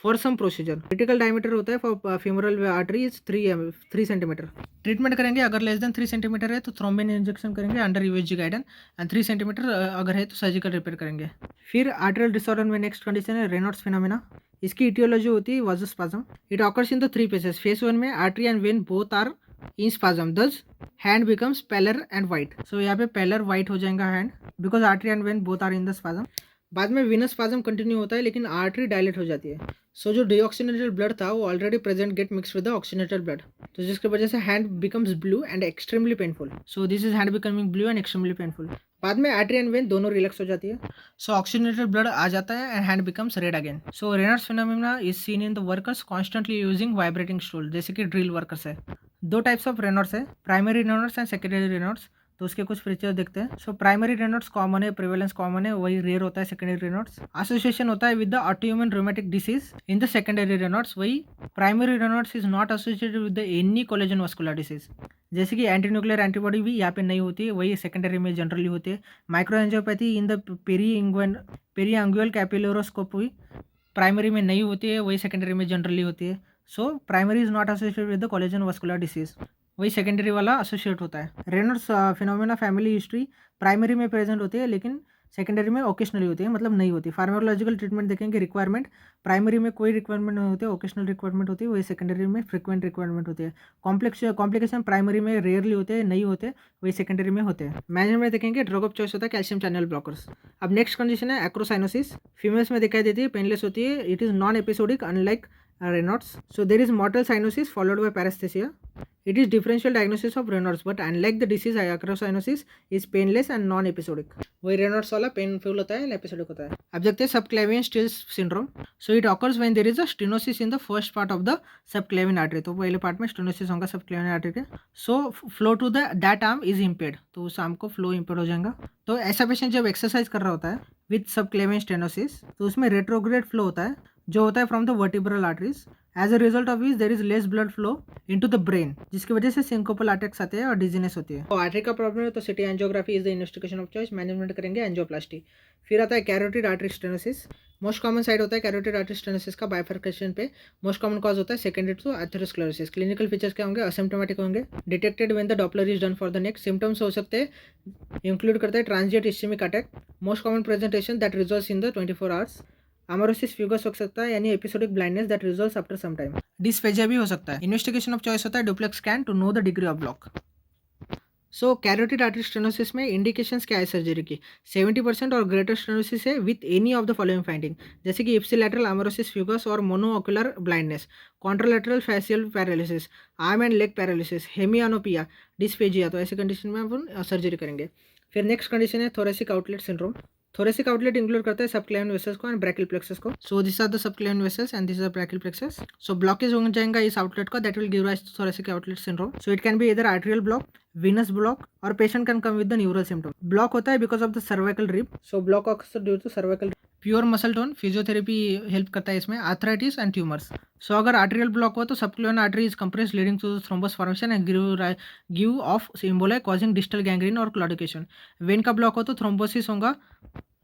for some procedure. Critical diameter होता है for femoral artery is 3 centimetre. Treatment करेंगे अगर लेस देन 3 सेंटीमीटर है तो थ्रोम्बिन इंजेक्शन करेंगे under USG guidance and 3 centimetre अगर है तो सर्जिकल रिपेयर करेंगे। फिर आर्टरियल डिसऑर्डर में नेक्स्ट कंडीशन है रेनॉल्ड्स फिनोमेना। इसकी इटियोलॉजी होती है vasospasm. It occurs in the 3 phases. Phase 1 में artery and vein both are in spasm, thus hand becomes paler and white. So यहाँ पे पेलर वाइट हो जाएगा hand because artery and vein both are in the spasm. बाद में Venus spasm continue होता है लेकिन आर्टरी डायलेट हो जाती है। सो जो डीऑक्सीनेटेड ब्लड था वो already present gate mix with the oxygenated blood, तो जिसकी वजह से hand becomes blue and extremely painful. So this is hand becoming blue and extremely painful. बाद में आर्टरी एंड वेन दोनों रिलैक्स हो जाती है। सो ऑक्सीनेटेड ब्लड आ जाता है and hand becomes red again. So Reynolds phenomena is seen in the workers constantly using vibrating stool, जैसे कि ड्रिल वर्कर्स है। दो टाइप्स ऑफ रेनॉल्ड्स है, primary Reynolds and secondary Reynolds. तो उसके कुछ फीचर देखते हैं। सो प्राइमरी रेनॉल्ड्स कॉमन है, प्रिवेलेंस कॉमन है, वही रेयर होता है सेकेंडरी रेनॉल्ड्स। एसोसिएशन होता है with the autoimmune rheumatic disease in the secondary Raynaud's, वही primary Raynaud's is not associated with the any collagen vascular disease. जैसे कि एंटी न्यूक्लियर एंटीबॉडी भी यहाँ पे नहीं होती है, वही सेकेंडरी में जनरली होती है। माइक्रोएंजियोपैथी इन द पेरीएंगुअल कैपिलरोस्कोपी प्राइमरी में नहीं होती है, वही सेकेंडरी में जनरली होती है। So primary is not associated with the collagen vascular disease, वही सेकेंडरी वाला एसोसिएट होता है। Raynaud's phenomena family history primary में प्रेजेंट होती है लेकिन सेकेंडरी में ओकेशनली होती है, मतलब नहीं होती। फार्माकोलॉजिकल ट्रीटमेंट देखेंगे। रिक्वायरमेंट प्राइमरी में कोई रिक्वायरमेंट नहीं होती है, ओकेशनल रिक्वायरमेंट होती है, वही सेकेंडरी में फ्रिक्वेंट रिक्वायरमेंट होती है। कॉम्प्लिकेशन प्राइमरी में रेयरली होते हैं, नहीं होते, वही सेकेंडरी में होते हैं। मैनेजमेंट में देखेंगे ड्रग ऑफ चॉइस होता है कैल्शियम चैनल ब्लॉकर्स। अब नेक्स्ट कंडीशन है एक्रोसाइनोसिस। फीमेल्स में दिखाई देती है, पेनलेस होती है, it is non episodic unlike Raynaud's. So there is mortal cyanosis followed by paresthesia. It is differential diagnosis of Raynaud's, but unlike the disease acrocyanosis is painless and non-episodic. वही Raynaud's वाला painful होता है, episodic होता है. अब देखते हैं subclavian stills syndrome. So it occurs when there is a stenosis in the first part of the subclavian artery. तो पहले पार्ट में stenosis होगा subclavian artery के. So flow to that arm is impaired. तो उस आर्म को flow impaired हो जाएगा. तो ऐसा पेशेंट जब एक्सरसाइज कर रहा होता है विथ सबक्लेवियन स्टेनोसिस तो उसमें रेट्रोग्रेड फ्लो होता है जो होता है from the vertebral arteries. As a result of which there is less blood flow into the brain, जिसकी वजह से सिंकोपल अटैक्स आते हैं और डिजीनेस होती है. तो आर्टरी का प्रॉब्लम है तो CT angiography is the investigation of choice. Management करेंगे एंजियोप्लास्टी. फिर आता है carotid artery stenosis. Most common side होता है कैरोटिड आर्टरी स्टेनोसिस का बाइफर्केशन पे. मोस्ट कॉमन कॉज होता है secondary to atherosclerosis. Clinical features क्या होंगे? असिम्प्टोमेटिक होंगे. Detected when the Doppler is done for the neck. Symptoms हो सकते हैं इंक्लूड करता है transient ischaemic attack. Most common presentation that resolves in the 24 hours. Amaurosis fugax हो सकता है यानी episodic blindness that resolves after some time. Dysphagia भी हो सकता है. इन्वेस्टिगेशन ऑफ चॉइस होता है duplex scan to know the degree of block. So carotid artery stenosis में इंडिकेशंस क्या है सर्जरी की? 70% और ग्रेटर स्टेनोसिस है with any of the following finding, जैसे कि इप्सिलैटरल अमोरोसिस फ्यूगस और monocular blindness, contralateral facial paralysis, arm and leg paralysis, हेमियानोपिया, dysphagia. तो ऐसे कंडीशन में अपन सर्जरी करेंगे. फिर नेक्स्ट कंडीशन है thoracic outlet syndrome. Thoracic outlet include करता है सबक्लेवियन वेसल्स को एंड ब्रैकियल प्लेक्सस को. So this are the subclavian vessels and this are brachial plexus. So blockage हो जाएगा इस आउटलेट का that will give rise to thoracic outlet syndrome. So it can be either arterial block, venous block और patient can come with the neural symptom. Block होता है because of the cervical rib. So block occurs due to cervical. Pure muscle tone physiotherapy help करता है इसमें. Arthritis and tumours. सो अगर arterial block हुआ तो subclavian artery is compressed leading to thrombus formation and give off emboli causing distal gangrene और claudication. Vein का block हो तो थ्रोम्बोसिस होगा.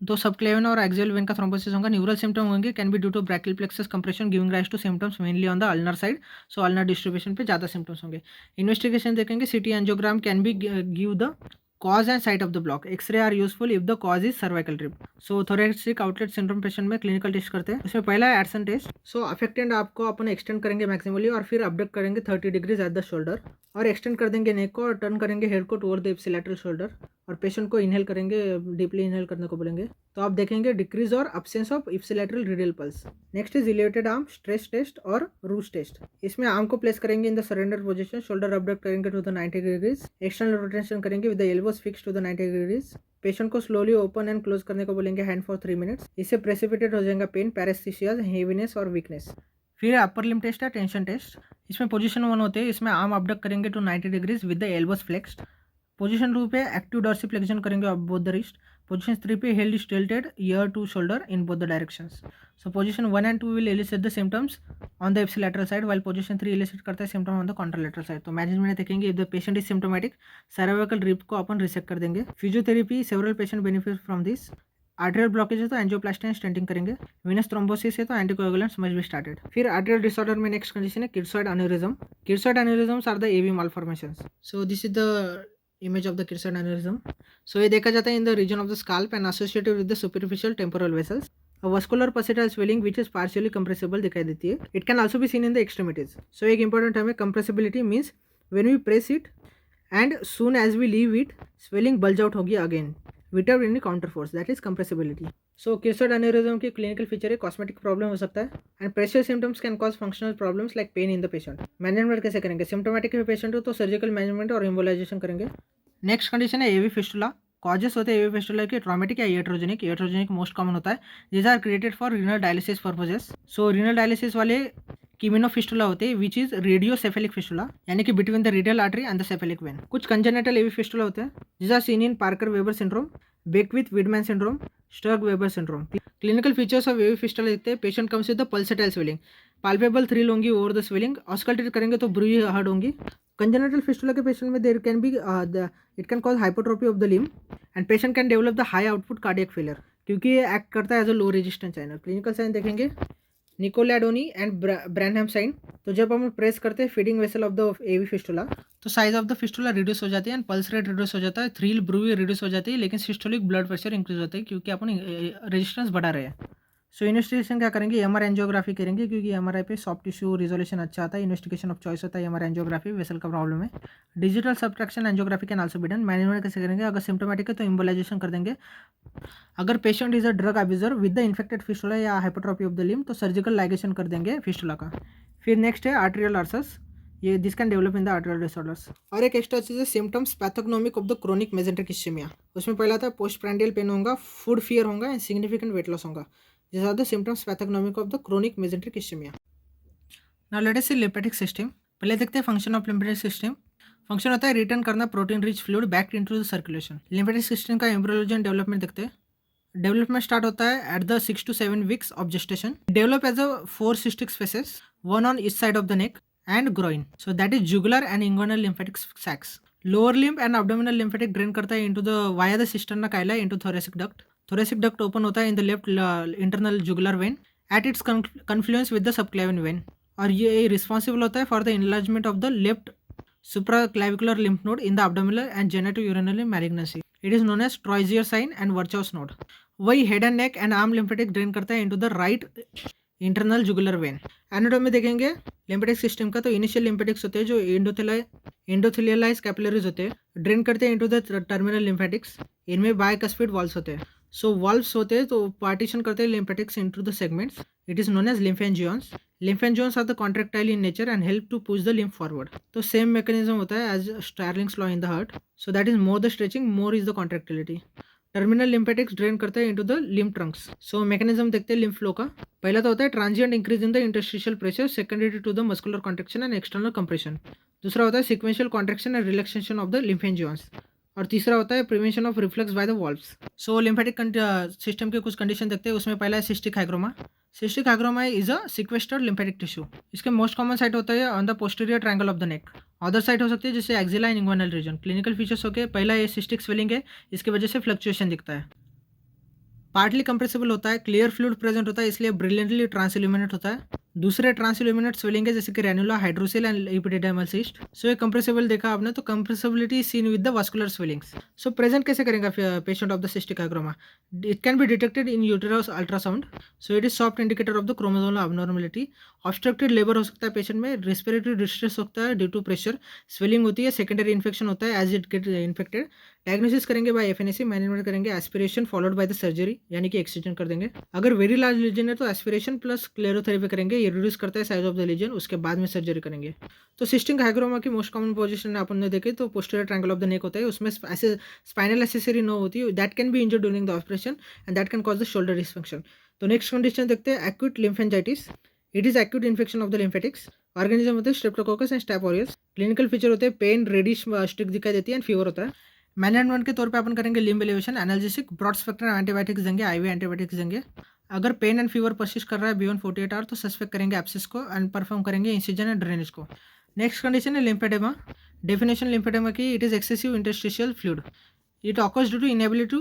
तो सबक्लेवियन और एक्सियल वेन का थ्रोम्बोसिस होगा. न्यूरल सिम्टम होंगे can be due to brachial plexus compression giving rise to symptoms mainly on the ulnar side. So ulnar distribution पे ज़्यादा सिम्टम्स होंगे. इन्वेस्टिगेशन देखेंगे. CT angiogram can be give the cause and site of the block. X-ray are useful if the cause is cervical rib. So thoracic outlet syndrome patient में clinical test करते हैं. इसमें पहला है एडसन टेस्ट. सो affected आपको अपन extend करेंगे maximally और फिर अपडक्ट करेंगे 30 डिग्रीज एट द शोल्डर और एक्सटेंड कर देंगे नेक को और टर्न करेंगे हेड को टुवर्ड द इप्सिलैटरल शोल्डर और पेशेंट को इनहेल करेंगे, डीपली इनहेल करने को बोलेंगे. तो आप देखेंगे डिक्रीज और absence of ipsilateral radial pulse. Next is elevated arm stress test और रूज टेस्ट. इसमें आर्म को प्लेस करेंगे in the surrender position, shoulder abduct करेंगे to the 90 degrees, external rotation करेंगे with the elbows fix to the 90 degrees. Patient को slowly open and close करने को बोलेंगे हैंड फॉर 3 मिनट्स. इससे प्रेसिपिटेट हो जाएगा पेन, पैरेस्थीसिया, हेवीनेस और वीकनेस. फिर अपर लिम टेस्ट है टेंशन टेस्ट. इसमें पोजीशन 1 होते हैं. इसमें आर्म अपडक्ट करेंगे to 90 degrees with the elbows flexed. Position 2 पे एक्टिव डॉर्सिफ्लेक्शन करेंगे of both the wrist. Position 3 पे head tilted year to shoulder in both the directions. So position 1 and 2 will elicit the symptoms on the ipsilateral side while position 3 elicit करता है symptom on the contralateral side. तो management में देखेंगे if the patient is symptomatic cervical rib को अपन resect कर देंगे. Physiotherapy several patient benefit from this. Arterial blockage है तो एंजियोप्लास्टी एंड स्टेंटिंग करेंगे. विनस थ्रोम्बोसिस है तो एंटीकोएगुलेंट्स मस्ट बी स्टार्टेड. फिर आर्टेरियल डिसऑर्डर में नेक्स्ट कंडीशन है cirsoid aneurysm. Cirsoid aneurysms are the AV malformations. So this is the image of the kirsite aneurysm. So ये देखा जाता है in the region of the scalp and associated with the superficial temporal vessels. A vascular pulsatile swelling which is partially compressible दिखाई देती है. It can also be seen in the extremities. So एक important term है compressibility means when we press it and soon as we leave it swelling bulge out होगी again without any counter force, that is compressibility. So kirsite aneurysm की clinical feature है cosmetic problem हो सकता है and pressure symptoms can cause functional problems like pain in the patient. Management कैसे करेंगे? Symptomatic patient हो तो सर्जिकल मैनेजमेंट और एम्बोलाइजेशन करेंगे. नेक्स्ट कंडीशन है एवी फिस्टुला. कॉजेस होते हैं एवी फिस्टुला के ट्रॉमेटिक या iatrogenic. iatrogenic मोस्ट कॉमन होता है. These are created for renal dialysis purposes. So renal dialysis वाले कीमिनो फिस्टुला होते हैं विच इज रेडियोसेफेलिक फिस्टुला यानी कि between the radial artery and the cephalic vein. कुछ कंजेनिटल एवी फिस्टुला होते हैं. These are seen in Parkes Weber syndrome, Beckwith Wiedemann syndrome, Sturge Weber syndrome. Clinical features of AV fistula देखते हैं. Patient comes with the pulsatile swelling, palpable thrill होंगी over the swelling. Auscultate करेंगे तो bruit heard होंगी. Congenital fistula के patient में there can be it can cause hypertrophy of the limb and patient can develop the high output cardiac failure क्योंकि ये act करता है as a low resistance channel. Clinical sign देखेंगे Nicoladoni and Branham sign. तो जब हम press करते हैं feeding vessel of the AV fistula तो size of the fistula reduce हो जाती है एंड पल्स रेट रिड्यूस हो जाता है. थ्रिल ब्रूई रिड्यूस हो जाती है लेकिन सिस्टोलिक ब्लड प्रेशर इंक्रीज होता है क्योंकि अपन रेजिस्टेंस बढ़ा रहे हैं. सो इन्वेस्टिगेशन क्या करेंगे, एमआर एंजियोग्राफी करेंगे क्योंकि एमआरआई पे सॉफ्ट टिश्यू रिजोल्यूशन अच्छा आता है। इन्वेस्टिगेशन ऑफ चॉइस होता है एमआर एंजियोग्राफी, वेसल का प्रॉब्लम है। Digital subtraction angiography can also be done. Management कैसे करेंगे, अगर सिम्टोमेटिक है तो इम्बोलाइजेशन कर देंगे। अगर patient is a drug abuser with the infected fistula या हाइपरट्रॉफी ऑफ द लिम्ब तो सर्जिकल लाइगेशन कर देंगे फिस्टुला का। फिर नेक्स्ट है आर्टेरियल अल्सर्स, ये this can develop in the arterial disorders. और एक एक्स्ट्रा चीज़ है symptoms pathognomonic of the chronic mesenteric ischaemia. उसमें पहला था पोस्ट प्रैंडियल पेन होगा, फूड फियर होगा एंड सिग्निफिकेंट वेट लॉस होगा। These are the symptoms pathognomic of the chronic mesenteric ischemia. Now let us see lymphatic system. पहले देखते हैं function of lymphatic system. Function होता है रिटर्न करना protein rich fluid back into the circulation. Lymphatic system का embryology and development देखते हैं। Development start होता है at the 6 to 7 weeks of gestation. Develop as a 4 cystic spaces, one on each side of the neck and groin. So that is jugular and inguinal lymphatic sacs. Lower lymph and abdominal lymphatic drain करता है into the via the cisterna chyli into thoracic duct. Thoracic duct open होता है in the left internal jugular vein at its confluence with the subclavian vein, और ये responsible होता है for the enlargement of the left supraclavicular lymph node in the abdominal and genitourinary malignancy. It is known as Troisier sign and Virchow's node. वही head and neck and arm lymphatic drain करता है into the right internal jugular when. Anatomy देखेंगे lymphatic system का, तो initial lymphatics होते हैं जो एंडोथेलियलाइज capillaries होते हैं, ड्रेन करते हैं इनटू द टर्मिनल लिम्फेटिक्स। इनमें बायकस्पिड वॉल्व्स होते हैं। सो वॉल्व्स होते हैं तो पार्टीशन करते हैं lymphatics into the segments. It is known as lymphangions. Lymphangions are the contractile in nature and help to push the lymph forward. तो सेम मैकेनिज्म होता है as Starling's law in the heart. So that is more the stretching, more is the contractility. Terminal lymphatics drain करते हैं into the lymph trunks. So mechanism देखते हैं lymph flow का। पहला तो होता है transient increase in the interstitial pressure secondary to the muscular contraction and external compression. दूसरा होता है sequential contraction and relaxation of the lymphangions। और तीसरा होता है prevention of reflux by the valves. So lymphatic system के कुछ कंडीशन देखते हैं। उसमें पहला है cystic hygroma. Cystic hygroma is a sequestered lymphatic tissue. इसके मोस्ट कॉमन साइट होता है on the posterior triangle of the neck. Other site हो सकती है जैसे axilla and inguinal region. Clinical features होके पहला ये सिस्टिक स्वेलिंग है, इसकी वजह से फ्लक्चुएशन दिखता है। पार्टली कंप्रेसिबल होता है, क्लियर फ्लूइड प्रेजेंट होता है इसलिए ब्रिलियंटली ट्रांसइल्यूमिनेट होता है। दूसरे ट्रांसइल्यूमिनेट स्वेलिंग है जैसे कि ranula, hydrocele and epididymal cyst. So ये कंप्रेसिबल देखा आपने, तो compressibility seen with the vascular swellings. So present कैसे करेंगे patient of the cystic hygroma? It can be detected in uterus ultrasound. So it is soft indicator of the chromosomal abnormality. Obstructed labour हो सकता है patient में, respiratory distress होता है due to pressure, swelling होती है, सेकेंडरी इन्फेक्शन होता है as it get infected. Diagnosis करेंगे बाय एफएनएसी, मैनेजमेंट करेंगे aspiration followed by the surgery यानी कि एक्सcision कर देंगे। अगर वेरी लार्ज लीजन है तो एस्पिरेशन प्लस क्लेरोथेरेपी करेंगे, ये रिड्यूस करता है साइज ऑफ द लीजन, उसके बाद में सर्जरी करेंगे। तो सिस्टिक हाइग्रोमा की मोस्ट कॉमन पोजीशन अपन ने देखे तो posterior triangle of the neck होता है, उसमें ऐसे स्पाइनल एक्सेसरी नो होती है, that can be injured during the operation and that can cause the shoulder dysfunction. तो नेक्स्ट कंडीशन देखते हैं acute lymphangitis. It is acute infection of the lymphatics. Organism होते हैं streptococcus and staph aureus. Clinical feature होते हैं pen, reddish stick दिखाई देती है एंड फीवर होता है। मैनेजमेंट के तौर पे अपन करेंगे limb elevation, analgesic, broad spectrum antibiotics देंगे, आईवी एंटीबायोटिक्स देंगे। अगर पेन एंड फीवर परसिस्ट कर रहा है बियॉन्ड 48 आवर तो सस्पेक्ट करेंगे एब्सिस को एंड परफॉर्म करेंगे इंसिजन एंड ड्रेनेज को। नेक्स्ट कंडीशन है लिम्फेडेमा। डेफिनेशन लिम्फेडेमा की, it is excessive interstitial fluid. It occurs due to inability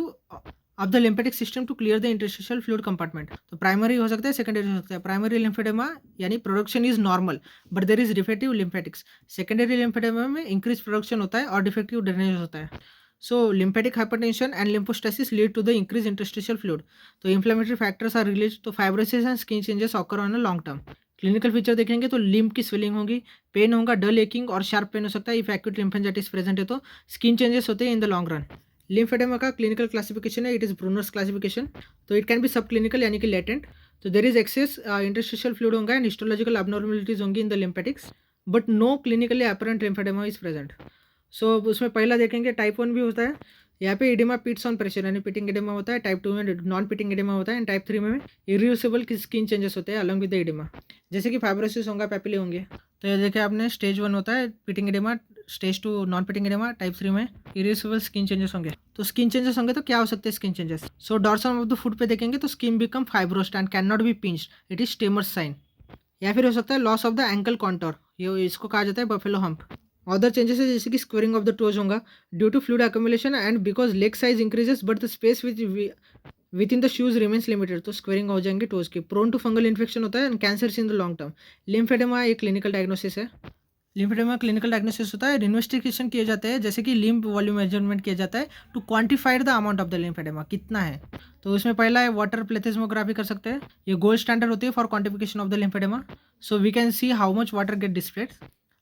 of the lymphatic system to clear the interstitial fluid compartment. तो primary हो सकता है, secondary हो सकता है। प्राइमरी लिम्फेडेमा यानी production is normal but there is defective lymphatics. Secondary lymphoedema में increase production होता है और डिफेक्टिव ड्रेनेज होता है। So lymphatic hypertension and lymphostasis lead to the increased interstitial fluid. तो inflammatory factors are released, तो fibrosis and skin changes occur on a long term. Clinical feature देखेंगे तो लिम्फ की स्वेलिंग होगी, पेन होगा, डल aching और शार्प पेन हो सकता है। इफ एक्यूट लिम्फेंजाइटिस प्रेजेंट है तो स्किन चेंजेस होते हैं in the long run. Lymphoedema का क्लिनिकल क्लासिफिकेशन है, इट इज ब्रूनर्स क्लासिफिकेशन। तो it can be sub clinical यानी कि लेटेंट। तो there is excess interstitial fluid होगा एंड हिस्टोलॉजिकल abnormalities होंगी in the lymphatics but no clinically apparent lymphoedema is present. So उसमें पहला देखेंगे टाइप 1 भी होता है, यहाँ पे एडिमा पिट्स ऑन प्रेशर यानी पिटिंग एडिमा होता है। टाइप 2 में नॉन पिटिंग एडिमा होता है एंड टाइप 3 में इरिवर्सिबल स्किन चेंजेस होते हैं अलॉन्ग विद द एडिमा, जैसे कि फाइब्रोसिस होगा, पैपिले होंगे। तो ये देखिए आपने स्टेज 1 होता है pitting oedema, stage 2 non pitting oedema, type 3 में इरिवर्सिबल स्किन चेंजेस होंगे। तो स्किन चेंजेस होंगे तो क्या हो सकते हैं skin changes? So dorsal of the foot पे देखेंगे तो skin become fibrosed and can not be pinched, it is Stemmer's sign. या फिर हो सकता है loss of the ankle contour, ये इसको कहा जाता है बफेलो हम्प। अदर चेंजेस है जैसे कि स्क्वेरिंग ऑफ द टोज होगा due to fluid accumulation and because leg size increases but the space with in the shoes remains limited, तो स्क्वेरिंग हो जाएंगे टोज के। प्रोन टू फंगल इन्फेक्शन होता है and cancer in the long term. Lymphoedema एक clinical diagnosis है। Lymphoedema clinical diagnosis होता है, इन्वेस्टिगेशन किए जाते हैं, जैसे कि लिम्फ वॉल्यूम मेजरमेंट किया जाता है to quantified the amount of the lymphoedema, कितना है। तो इसमें पहला है वाटर प्लेथेस्मोग्राफी कर सकते हैं, ये गोल्ड स्टैंडर्ड होती है for quantification of the lymphoedema. So we can see how much water get displaced.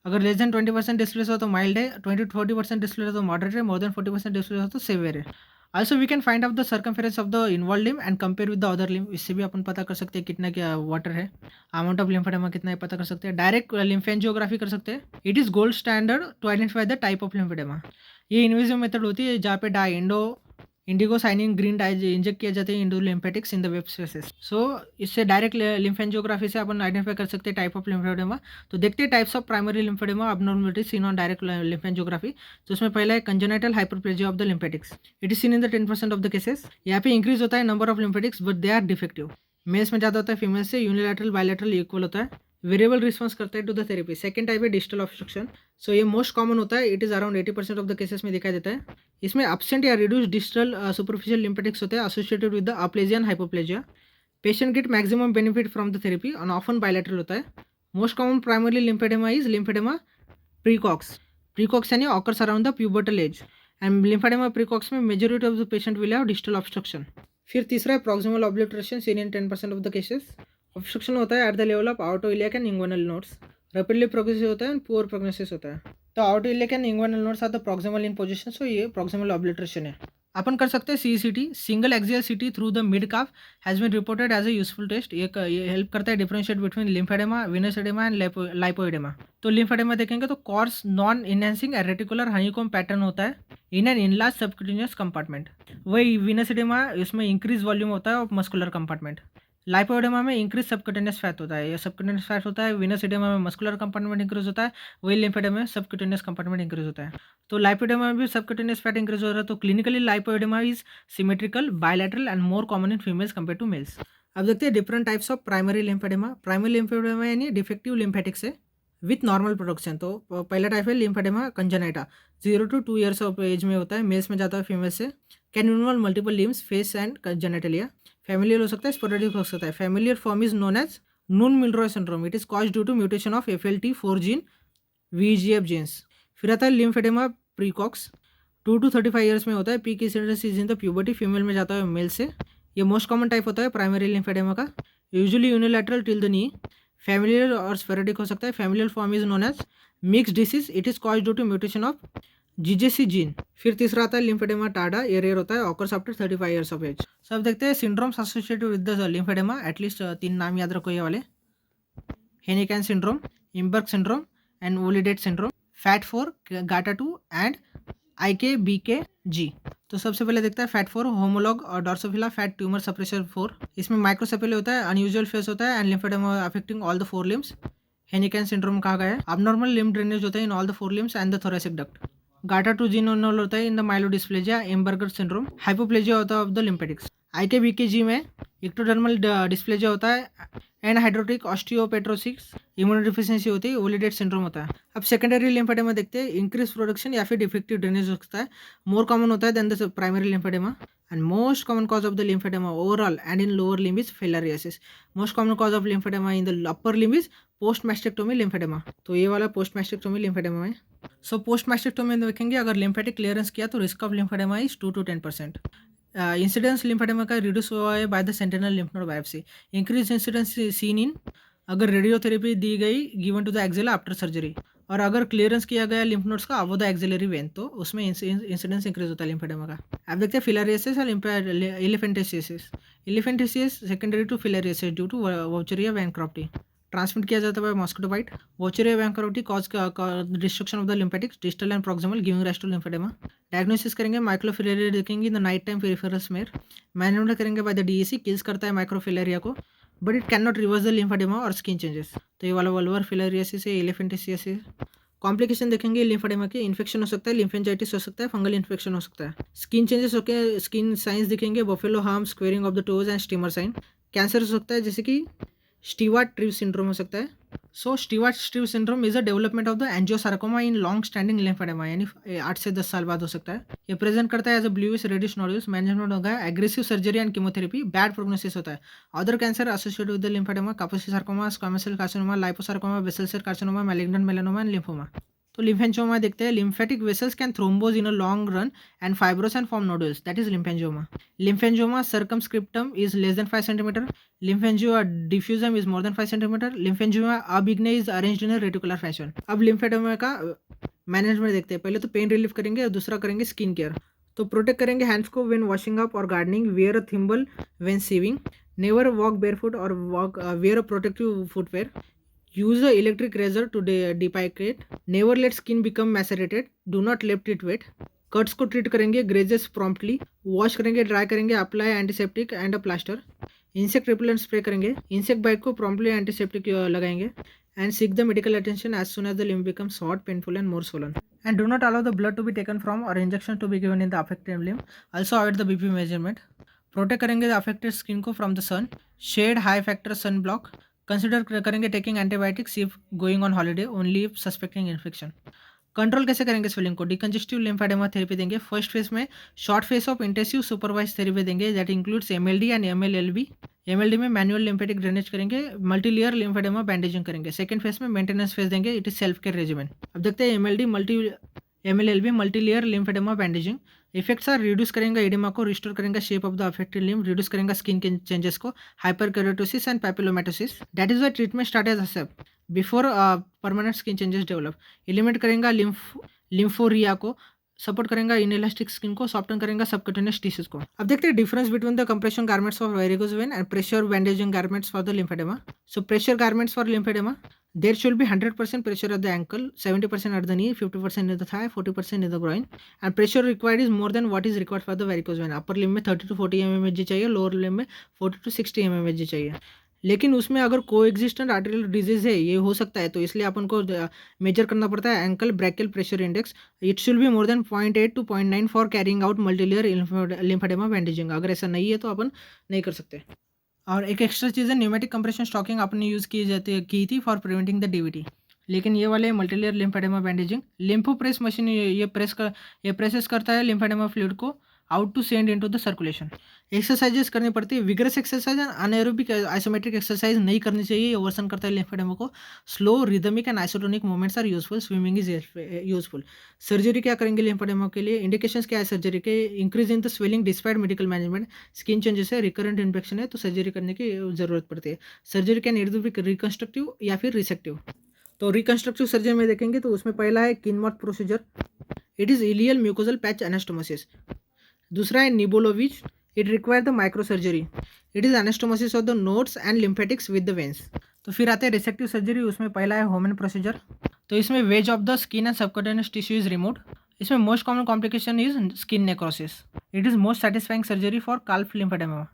अगर लेस देन 20% डिस्प्लेस हो तो माइल्ड है, 20-40% डिस्प्लेस हो तो मॉडरेट है, मोर देन 40% डिस्प्लेस हो तो सेवियर है। Also we can find out the circumference of the involve limb and compare with the other limb, इससे भी अपन पता कर सकते हैं कितना क्या वाटर है, अमाउंट ऑफ लिम्फेडेमा कितना है पता कर सकते हैं। डायरेक्ट लिम्फेंजियोग्राफी कर सकते हैं, it is gold standard to identify the type of lymphoedema. ये इन्वेजिव मेथड होती है जहाँ पे indocyanine green dye inject किए जाते हैं into lymphatics in the web spaces. So इससे डायरेक्ट लिम्फेंजियोग्राफी से अपन आइडेंटिफाई कर सकते हैं टाइप ऑफ लिम्फेडेमा। तो देखते हैं types of primary lymphoedema abnormalities seen on direct lymphangiography. तो उसमें पहला है congenital hyperplasia of the lymphatics, it is seen in the 10% of the cases. यहाँ पे इंक्रीज होता है number of lymphatics but they are defective, males में ज़्यादा होता है, फीमेल्स से यूनिलैटरल बायलैटरल इक्वल होता है, वेरिएबल रिस्पॉन्स करता है to the therapy. Second type है डिजिटल ऑब्स्ट्रक्शन। सो ये मोस्ट कॉमन होता है, it is around 80% of the cases में दिखाई देता है। इसमें एब्सेंट या रिड्यूस डिजिटल सुपरफिशियल लिम्फेटिक्स होते हैं associated with the aplasia and hypoplasia. Patient get maximum benefit from the therapy और ऑफन बायलैटरल होता है। Most common primary lymphoedema is lymphoedema praecox यानी occurs around the pubertal age, and lymphoedema praecox में majority of the patient will have digital obstruction. फिर तीसरा है proximal obliteration seen in 10% of the cases. Obstruction होता है at the level of aortoiliac and inguinal nodes, rapidly progressive होता है and poor prognosis होता है। तो aortoiliac and inguinal nodes are the proximal in position, so ये proximal obliteration है। अपन कर सकते हैं CECT, single axial CT through the mid calf has been reported as a useful test. ये हेल्प करता है differentiate between lymphoedema, venous oedema and lipoedema. तो लिम्फेडेमा देखेंगे तो coarse non enhancing reticular honeycomb pattern होता है in an enlarge subcutaneous compartment. वही Venus oedema, इसमें इंक्रीज वॉल्यूम होता है ऑफ मस्कुलर कंपार्टमेंट। लाइपोइडेमा में इंक्रीज सबक्यूटेनियस फैट होता है, या सबक्यूटेनियस फैट होता है। वेनस एडेमा में मस्कुलर कंपार्टमेंट इंक्रीज होता है, वही लिम्फेडेमा में सबक्यूटेनियस कंपार्टमेंट इंक्रीज होता है। तो लाइपोइडेमा में भी सबक्यूटेनियस फैट इंक्रीज हो रहा है। तो clinically lipoedema is symmetrical, bilateral and more common in females compare to males. अब देखते हैं different types of primary lymphoedema. Primary lymphoedema यानी डिफेक्टिव लिम्फेटिक्स है विथ नॉर्मल प्रोडक्शन। तो पहला टाइप है lymphoedema congenita, 0 to 2 years of age में होता है, मेल्स में जाता है फीमेल्स से। Can involve multiple limbs, face and genitalia. Familial हो सकता है, स्पोरेडिक हो सकता है। Familiar form is known as Nonne Milroy syndrome, it is cause due to mutation of FLT4 gene, VEGF genes. फिर आता है लिम्फेडेमा प्रीकॉक्स, 2 to 35 ईयर्स में होता है, peak incidence is in the puberty, female में जाता है मेल से। ये मोस्ट कॉमन टाइप होता है प्राइमरी लिम्फेडेमा का, usually unilateral till the knee. Familial और स्पोरेडिक हो सकता है। Familial form is known as Meige disease, it is cause due to mutation of GJC gene. फिर तीसरा आता है लिम्फेडेमा टार्डा, ये रेयर होता है, occurs after 35 years of age. सब देखते हैं syndromes associated with the lymphoedema, at least 3 नाम याद रखो ये वाले, Hennekam syndrome, Emberger syndrome and वोलिडेट syndrome, FAT4, GATA2 and IKBKG। तो सबसे पहले देखता है FAT4 होमोलॉग और डॉर्सोफिला फैट ट्यूमर सप्रेसर 4। इसमें माइक्रोसेफेली होता है, अनयूजुअल फेस होता है and lymphoedema affecting all the 4 limbs. Hennekam syndrome कहा गया है, अबनॉर्मल लिम्ब ड्रेनेज होता है in all the 4 limbs and the thoracic duct. GATA2 gene होता है in the myelodysplasia, Emberger syndrome, hypoplasia होता है ऑफ द लिम्फेटिक्स। IKBKG में इक्टोडर्मल डिस्प्लेजिया होता है एंड हाइड्रोटिक ऑस्टियोपेट्रोसिस, इम्यूनोडिफिशियंसी होती है, वोलिडेट सिंड्रोम होता है। अब सेकेंडरी लिम्फेडेमा देखते हैं, इंक्रीज प्रोडक्शन या फिर डिफेक्टिव ड्रेनेज हो सकता है, मोर कॉमन होता है than the primary lymphoedema. And most common cause of the lymphoedema overall and in lower limb is filariasis. Most common cause of lymphoedema in the upper limb is post mastectomy lymphoedema. तो ये वाला post mastectomy lymphoedema है। So post mastectomy में देखेंगे अगर lymphatic clearance किया तो risk of lymphoedema is 2 to 10%। Incidence lymphoedema का रिड्यूस हुआ है by the sentinel lymph node biopsy. Increase incidence seen in अगर रेडियोथेरेपी दी गई given to the axilla after surgery, और अगर क्लियरेंस किया गया लिम्फ नोड्स का अबव द एक्सिलरी वेन तो उसमें इंसिडेंस इंक्रीज होता है लिम्फेडेमा का। अब देखते हैं फिलारियसिस और elephantiasis. Elephantiasis secondary to filariasis due to Wuchereria bancrofti, transmit किया जाता है mosquito bite. Wuchereria bancrofti cause destruction of the lymphatics distal and proximal giving rise to lymphoedema. Diagnosis करेंगे माइक्रोफिलेरिया देखेंगे in the night time peripheral smear. Management करेंगे by the DEC, kills करता है microfilaria को but it can not reverse the lymphoedema और skin changes. तो ये वाला वल्वर फिलारियसिस है, एलिफेंटिसिस है। कॉम्प्लिकेशन देखेंगे लिम्फेडेमा के, इन्फेक्शन हो सकता है, लिम्फेंजाइटिस हो सकता है, फंगल इन्फेक्शन हो सकता है। स्किन चेंजेस होकर स्किन साइंस दिखेंगे, बफेलो हार्म, squaring of the toes and Stemmer sign. Cancer हो सकता है जैसे कि स्टीवा ट्रीव सिंड्रोम हो सकता है। So Stewart Treves syndrome is a development of the angiosarcoma in long standing lymphoedema, यानी 8 से 10 साल बाद हो सकता है। ये प्रेज़ेंट करता है as a bluish reddish nodules, management होगा aggressive surgery and chemotherapy, bad prognosis होता है। Other cancer associated with the lymphoedema, Kaposi sarcoma, squamous cell carcinoma, liposarcoma, basal cell carcinoma, malignant melanoma and lymphoma. तो lymphangioma देखते हैं। Lymphatic vessels can thrombose in a long run and fibrose and form nodules, that is lymphangioma. Lymphangioma circumscriptum is less than 5 centimetre. Lymphangioma diffusum is more then 5 centimetre. Lymphangioma अबिग्ने is arranged in a reticular fashion. अब lymphoedema का management देखते हैं। पहले तो pain relief करेंगे और दूसरा करेंगे स्किन केयर। तो प्रोटेक्ट करेंगे हैंड्स को व्हेन वॉशिंग अप और gardening, wear a thimble when sewing, never walk barefoot और walk wear a protective footwear, use a electric razor to deprecate, never let skin become macerated, do not let it wet, cuts को treat करेंगे, grazes promptly, wash करेंगे, dry करेंगे, apply antiseptic and a plaster, insect repellent spray करेंगे, insect bite को promptly antiseptic लगाएंगे, and seek the medical attention as soon as the lymph becomes hot, painful and more swollen. And do not allow the blood to be taken from or injection to be given in the affected limb. Also avoid the BP measurement. Protect करेंगे affected skin को from the sun, shade high factor sun block, consider करेंगे taking antibiotics if going on holiday, only if suspecting infection. Control कैसे करेंगे swelling को? Decongestive lymphoedema therapy देंगे। First phase में short phase of intensive supervise therapy देंगे, that includes MLD and MLLB. MLD में manual lymphatic drainage करेंगे, multilayer lymphoedema bandaging करेंगे। Second phase में मेंटेनेंस फेज देंगे, it is self care regiment. अब देखते हैं MLD MLLB multilayer lymphoedema bandaging. Effects are reduce करेंगा एडिमा को, रिस्टोर करेंगा shape of the affected limb, reduce करेंगा स्किन के चेंजेस को, hyperkeratosis and papillomatosis, that is why treatment start as asap before permanent skin changes develop. Eliminate करेंगा lymphorrhoea को, support करेंगा inelastic skin को, सॉफ्टन करेंगा सबक्यूटेनियस टिश्यूज को। अब देखते हैं difference between the compression garments for varicose when and pressure bandaging garments for the lymphoedema. So pressure garments for lymphoedema, there should be 100% pressure at the ankle, 70% at the knee, 50% in the thigh, 40% in the groin, and pressure required is more than what is required for the varicose vein. upper limb में 30 to 40 mmHg चाहिए, lower limb में 40 to 60 mmHg चाहिए। लेकिन उसमें अगर कोएग्जिस्टेंट arterial disease है, ये हो सकता है, तो इसलिए अपन को मेजर करना पड़ता है ankle brachial pressure index. It should be more than 0.8 to 0.9 for carrying out multilayer lymphoedema bandaging. अगर ऐसा नहीं है तो अपन नहीं कर सकते। और एक एक्स्ट्रा चीज़ है, न्यूमेटिक कंप्रेशन स्टॉकिंग आपने यूज़ की थी फॉर प्रिवेंटिंग द डीवीटी। लेकिन ये वाले multilayer lymphoedema bandaging, lympho press machine ये प्रेसेस करता है लिम्फेडेमा फ्लूइड को out to send into the circulation. Exercises करनी पड़ती है, vigorous exercise and anaerobic isometric exercise नहीं करनी चाहिए, ये वर्सन करता है लिम्फेडेमा को। Slow rhythmic and isotonic movements are useful, swimming is useful. Surgery क्या करेंगे लिम्फेडेमा के लिए? इंडिकेशंस क्या है सर्जरी के? Increase in the swelling despite medical management, skin changes है, रिकरेंट इन्फेक्शन है, तो सर्जरी करने की जरूरत पड़ती है। Surgery can either be reconstructive या फिर रिसेक्टिव। तो रिकंस्ट्रक्टिव सर्जरी में देखेंगे तो उसमें पहला है Kinmonth procedure, it is ileal mucosal patch anastomosis. दूसरा है Nielubowicz, it require the micro surgery, it is anastomosis of the nodes and lymphatics with the veins. तो फिर आते हैं रिसेक्टिव सर्जरी, उसमें पहला है होमन प्रोसीजर। तो इसमें wedge of the skin and subcutaneous tissue is removed. इसमें most common complication is skin necrosis, it is most satisfying surgery for calf lymphoedema.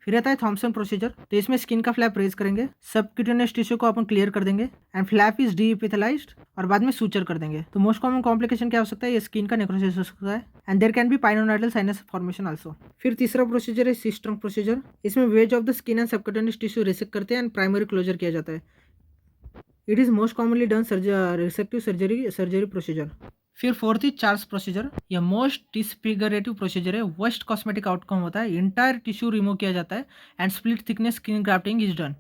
फिर आता है थॉम्सन प्रोसीजर, तो इसमें स्किन का फ्लैप रेज करेंगे, सबक्यूटेनियस टिश्यू को अपन क्लियर कर देंगे एंड फ्लैप इज डीएपिथेलाइज्ड और बाद में सूचर कर देंगे। तो मोस्ट कॉमन कॉम्प्लिकेशन क्या हो सकता है? ये स्किन का नेक्रोसिस हो सकता है and there can be pilonidal sinus formation also. फिर तीसरा प्रोसीजर है सिस्टर्न प्रोसीजर, इसमें wedge of the skin and subcutaneous tissue resect करते हैं एंड प्राइमरी क्लोजर किया जाता है। It is most commonly done resective surgery procedure. फिर फोर्थ इज चार्ल्स प्रोसीजर, यह मोस्ट डिसफिगरेटिव प्रोसीजर है, वर्स्ट कॉस्मेटिक आउटकम होता है, इंटायर टिश्यू रिमूव किया जाता है and split thickness skin grafting is done.